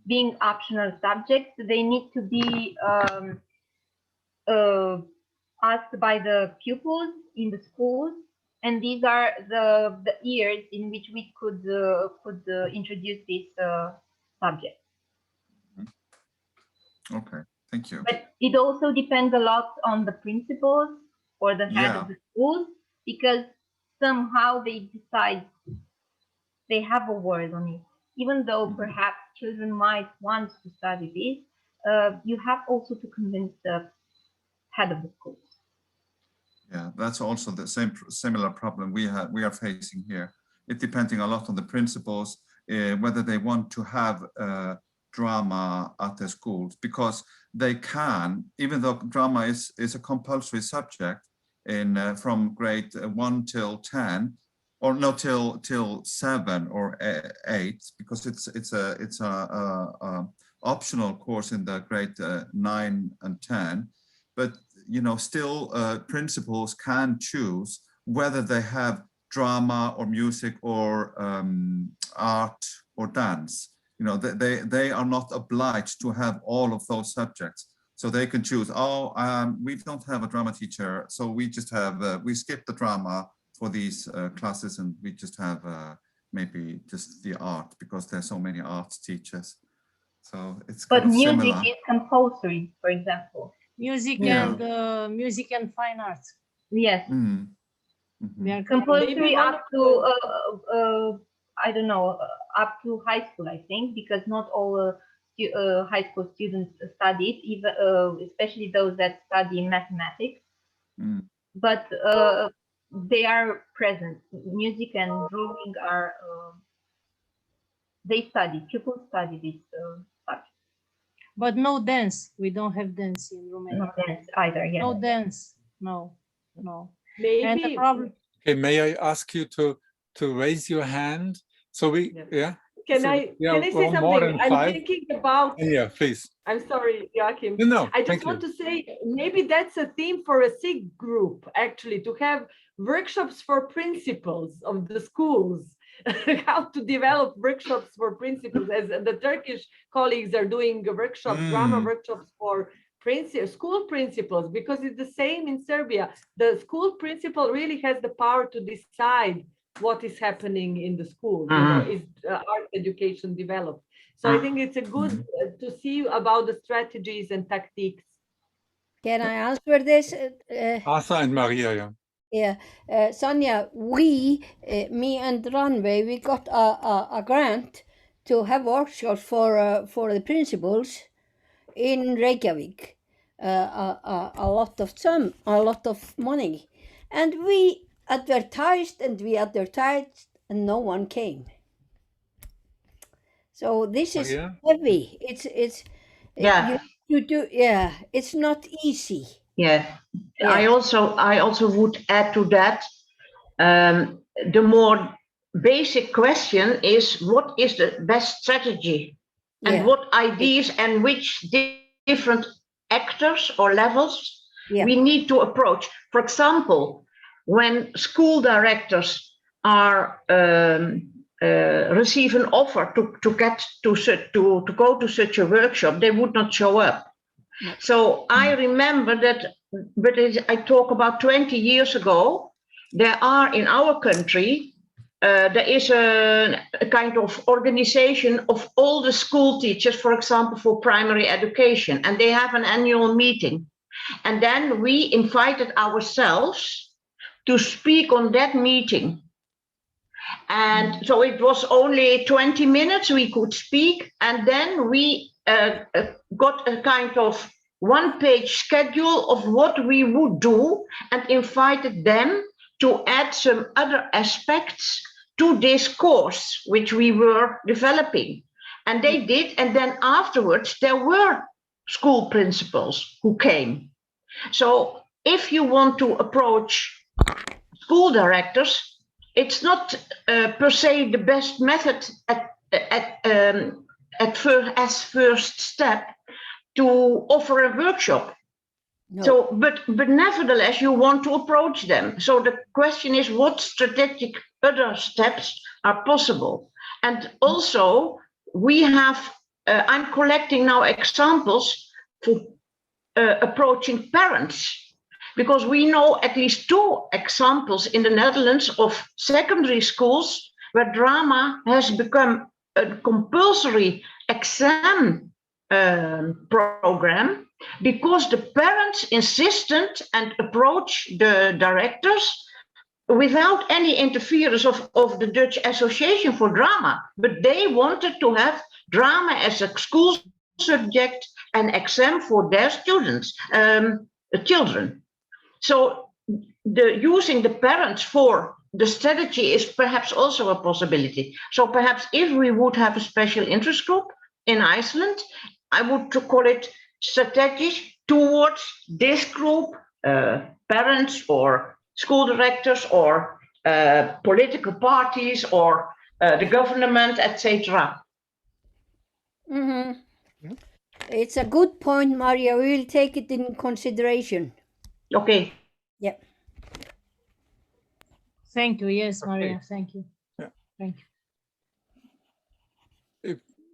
[SPEAKER 6] Being optional subjects, they need to be asked by the pupils in the schools, and these are the years in which we could introduce this subject.
[SPEAKER 11] Okay, thank you.
[SPEAKER 6] But it also depends a lot on the principals or the head of the schools, because somehow they decide, they have a word on it. Even though perhaps children might want to study this, you have also to convince the head of the school.
[SPEAKER 11] Yeah, that's also the similar problem we are facing here. It depending a lot on the principals, whether they want to have drama at their schools, because they can, even though drama is a compulsory subject in from grade 1 till 10, or no, till 7 or 8, because it's a optional course in the grade 9 and 10. But still principals can choose whether they have drama or music or art or dance. They are not obliged to have all of those subjects. So they can choose, we don't have a drama teacher, so we just have, we skip the drama for these classes, and we just have maybe just the art, because there's so many arts teachers. So it's
[SPEAKER 6] but
[SPEAKER 11] kind of
[SPEAKER 6] music
[SPEAKER 11] similar.
[SPEAKER 6] is compulsory, for example.
[SPEAKER 4] Music music and fine arts.
[SPEAKER 6] Yes.
[SPEAKER 4] They are
[SPEAKER 6] Compulsory up to I don't know, up to high school, I think, because not all high school students study it, even especially those that study mathematics. But they are present. Music and drawing are they study. Pupils study this subject.
[SPEAKER 4] But no dance. We don't have dance in Romania.
[SPEAKER 6] No dance either. Yeah.
[SPEAKER 4] No dance. No.
[SPEAKER 1] Maybe.
[SPEAKER 4] And the problem.
[SPEAKER 2] Okay, may I ask you to raise your hand? So
[SPEAKER 1] Can I say something? I'm thinking about.
[SPEAKER 2] Yeah, please.
[SPEAKER 1] I'm sorry, Joachim.
[SPEAKER 2] No,
[SPEAKER 1] I just want to say maybe that's a theme for a SIG group, actually, to have workshops for principals of the schools, how to develop workshops for principals, as the Turkish colleagues are doing workshops, drama workshops for school principals, because it's the same in Serbia. The school principal really has the power to decide what is happening in the school. Is art education developed? So I think it's a good to see about the strategies and tactics.
[SPEAKER 14] Can I answer this?
[SPEAKER 2] Arthur and Maria, yeah.
[SPEAKER 14] Yeah, Sonja, me and Ranveig, we got a grant to have workshops for the principals in Reykjavik. A lot of money, and we advertised and and no one came. So this is heavy. It's it's not easy.
[SPEAKER 9] I also would add to that, the more basic question is, what is the best strategy, and what ideas and which different actors or levels
[SPEAKER 14] Yeah.
[SPEAKER 9] we need to approach. For example, when school directors are receive an offer to go to such a workshop, they would not show up. So I remember that, but I talk about 20 years ago, there are in our country, there is a kind of organization of all the school teachers, for example, for primary education, and they have an annual meeting. And then we invited ourselves to speak on that meeting. And so it was only 20 minutes we could speak, and then we got a kind of one-page schedule of what we would do and invited them to add some other aspects to this course, which we were developing. And they did, and then afterwards there were school principals who came. So if you want to approach school directors, it's not per se the best method as first step to offer a workshop.
[SPEAKER 14] No.
[SPEAKER 9] So, but nevertheless, you want to approach them. So the question is, what strategic other steps are possible? And also, we have, I'm collecting now examples for approaching parents, because we know at least 2 examples in the Netherlands of secondary schools where drama has become a compulsory exam program, because the parents insisted and approached the directors without any interference of the Dutch Association for Drama, but they wanted to have drama as a school subject and exam for their students, children. So using the parents for the strategy is perhaps also a possibility. So perhaps if we would have a special interest group in Iceland, I would call it strategies towards this group, parents or school directors or political parties or the government, etc.
[SPEAKER 14] Mm-hmm. It's a good point, Maria. We will take it in consideration.
[SPEAKER 9] Okay.
[SPEAKER 14] Yeah.
[SPEAKER 4] Thank you. Yes, Maria.
[SPEAKER 2] Okay.
[SPEAKER 4] Thank you.
[SPEAKER 2] Yeah.
[SPEAKER 4] Thank you.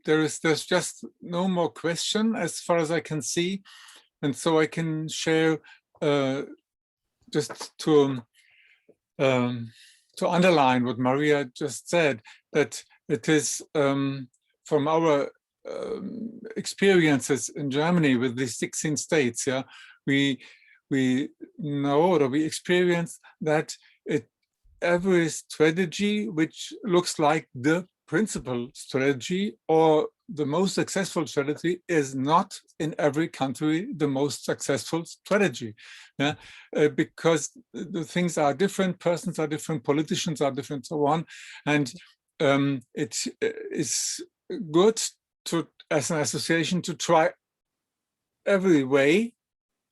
[SPEAKER 2] There's just no more question as far as I can see, and so I can share just to underline what Maria just said, that it is from our experiences in Germany with the 16 states, yeah, we know, or we experience that every strategy which looks like the principal strategy or the most successful strategy is not in every country the most successful strategy, yeah? Because the things are different, persons are different, politicians are different, so on. And it is good to, as an association, to try every way,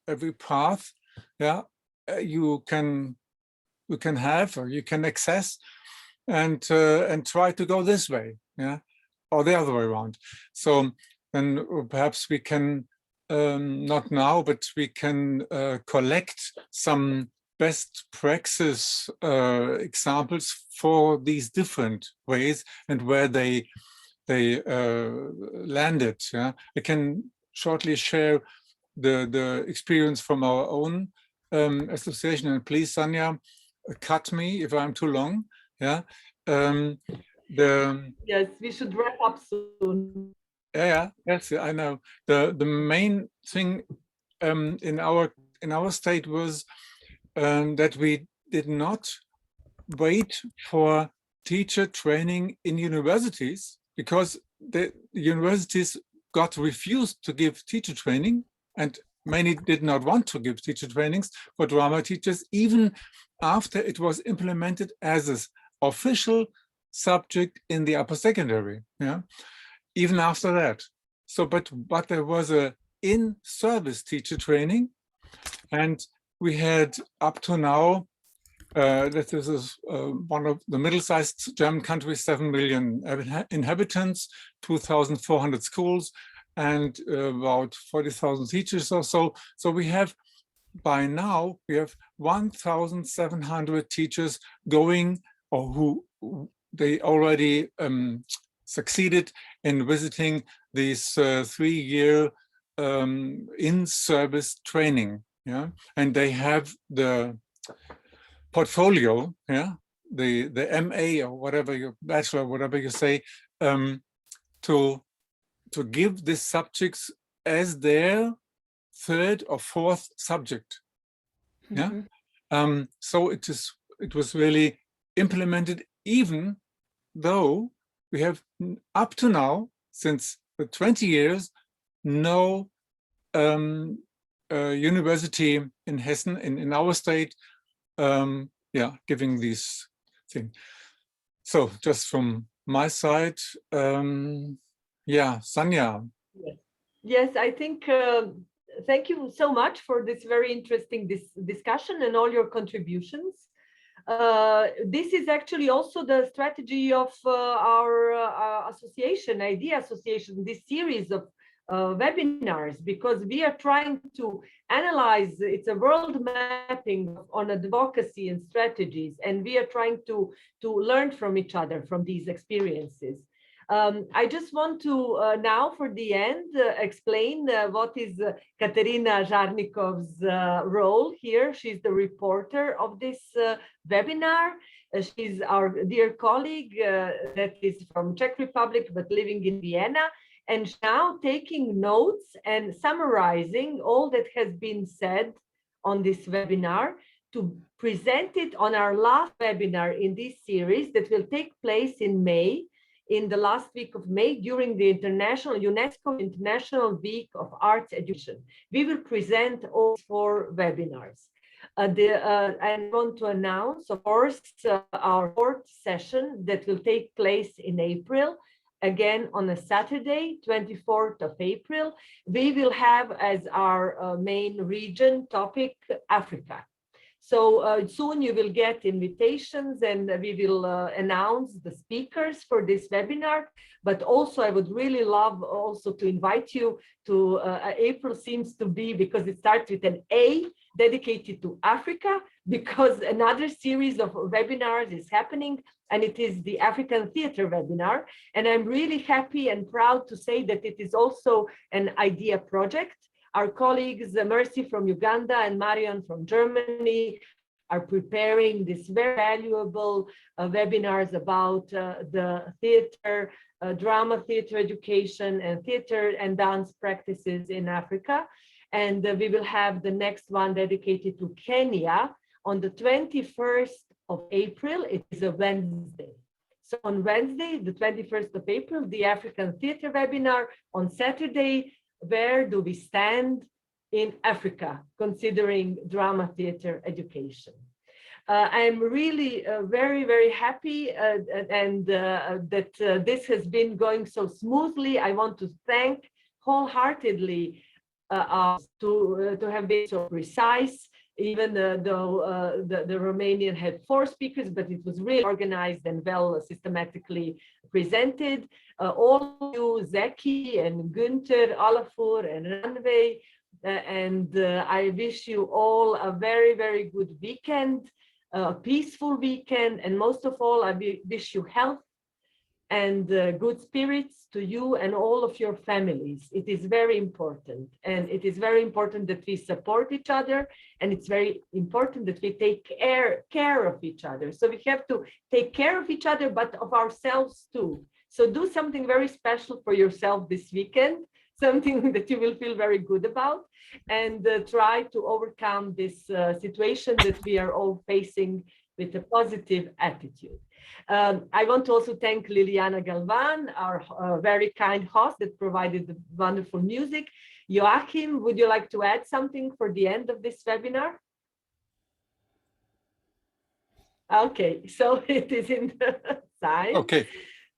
[SPEAKER 2] every path, yeah, you can have or you can access, and try to go this way, yeah, or the other way around. So then perhaps we can not now, but we can collect some best practice examples for these different ways and where they landed. Yeah, I can shortly share the experience from our own association, and please, Sanja, cut me if I'm too long. Yeah.
[SPEAKER 1] Yes, we should wrap up soon.
[SPEAKER 2] Yeah, yes, I know. The main thing in our state was that we did not wait for teacher training in universities, because the universities got refused to give teacher training, and many did not want to give teacher trainings for drama teachers, even after it was implemented as an official subject in the upper secondary, yeah, even after that. So, but there was a in-service teacher training, and we had up to now, this is one of the middle-sized German countries, 7 million inhabitants, 2,400 schools, and about 40,000 teachers or so. So we have, by now, we have 1,700 teachers going, or who they already succeeded in visiting this 3-year in-service training. Yeah, and they have the portfolio, yeah, the MA or whatever, your bachelor, whatever you say, to give these subjects as their 3rd or 4th subject. Yeah, so it was really implemented, even though we have up to now, since the 20 years, no university in Hessen, in our state, yeah, giving these things. So just from my side, yeah, Sanja.
[SPEAKER 1] Yes, I think, thank you so much for this very interesting discussion and all your contributions. This is actually also the strategy of our association, IDEA Association, this series of webinars, because we are trying to analyze, it's a world mapping on advocacy and strategies, and we are trying to learn from each other from these experiences. I just want to now, for the end, explain what is Katerina Žarnikov's role here. She's the reporter of this webinar. She's our dear colleague that is from Czech Republic, but living in Vienna, and now taking notes and summarizing all that has been said on this webinar to present it on our last webinar in this series that will take place in May, in the last week of May, during the UNESCO International Week of Arts Education. We will present all 4 webinars. I want to announce, of course, our 4th session that will take place in April, again on a Saturday, 24th of April. We will have as our main region topic Africa. So soon you will get invitations, and we will announce the speakers for this webinar. But also I would really love also to invite you to, April seems to be, because it starts with an A, dedicated to Africa, because another series of webinars is happening, and it is the African Theatre webinar. And I'm really happy and proud to say that it is also an IDEA project. Our colleagues, Mercy from Uganda and Marion from Germany, are preparing these very valuable webinars about the theater, drama theater education, and theater and dance practices in Africa. And we will have the next one dedicated to Kenya on the 21st of April. It is a Wednesday. So on Wednesday, the 21st of April, the African Theater webinar. On Saturday, where do we stand in Africa, considering drama theater education? I'm really very, very happy that this has been going so smoothly. I want to thank wholeheartedly to have been so precise, even though the Romanian had 4 speakers, but it was really organized and well systematically presented. All of you, Zeki and Günther, Olafur and Ranvay, and I wish you all a very, very good weekend, a peaceful weekend, and most of all, I wish you health and good spirits to you and all of your families. It is very important, and it is very important that we support each other, and it's very important that we take care of each other. So we have to take care of each other, but of ourselves too. So do something very special for yourself this weekend, something that you will feel very good about, and try to overcome this situation that we are all facing with a positive attitude. I want to also thank Liliana Galvan, our very kind host that provided the wonderful music. Joachim, would you like to add something for the end of this webinar? Okay, so it is in the sign.
[SPEAKER 2] Okay.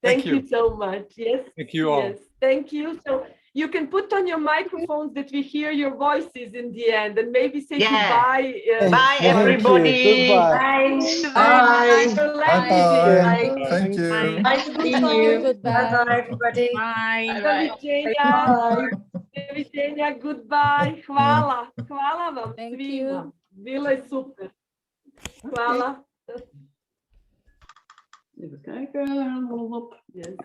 [SPEAKER 1] Thank you so much. Yes.
[SPEAKER 2] Thank you all.
[SPEAKER 1] Yes. Thank you. So You can put on your microphones that we hear your voices in the end, and maybe say
[SPEAKER 9] Yeah.
[SPEAKER 1] goodbye.
[SPEAKER 9] Bye,
[SPEAKER 3] Thank you.
[SPEAKER 9] everybody.
[SPEAKER 3] Goodbye.
[SPEAKER 1] Bye.
[SPEAKER 11] Bye-bye. Thank you.
[SPEAKER 10] Nice to meet you.
[SPEAKER 15] Goodbye.
[SPEAKER 10] Bye-bye, everybody.
[SPEAKER 4] Bye.
[SPEAKER 1] Doviđenja, goodbye. Hvala. Hvala vam
[SPEAKER 15] Thank
[SPEAKER 1] svima.
[SPEAKER 15] you.
[SPEAKER 1] Bilo je super. Hvala.
[SPEAKER 10] Even kijken.
[SPEAKER 1] Yes.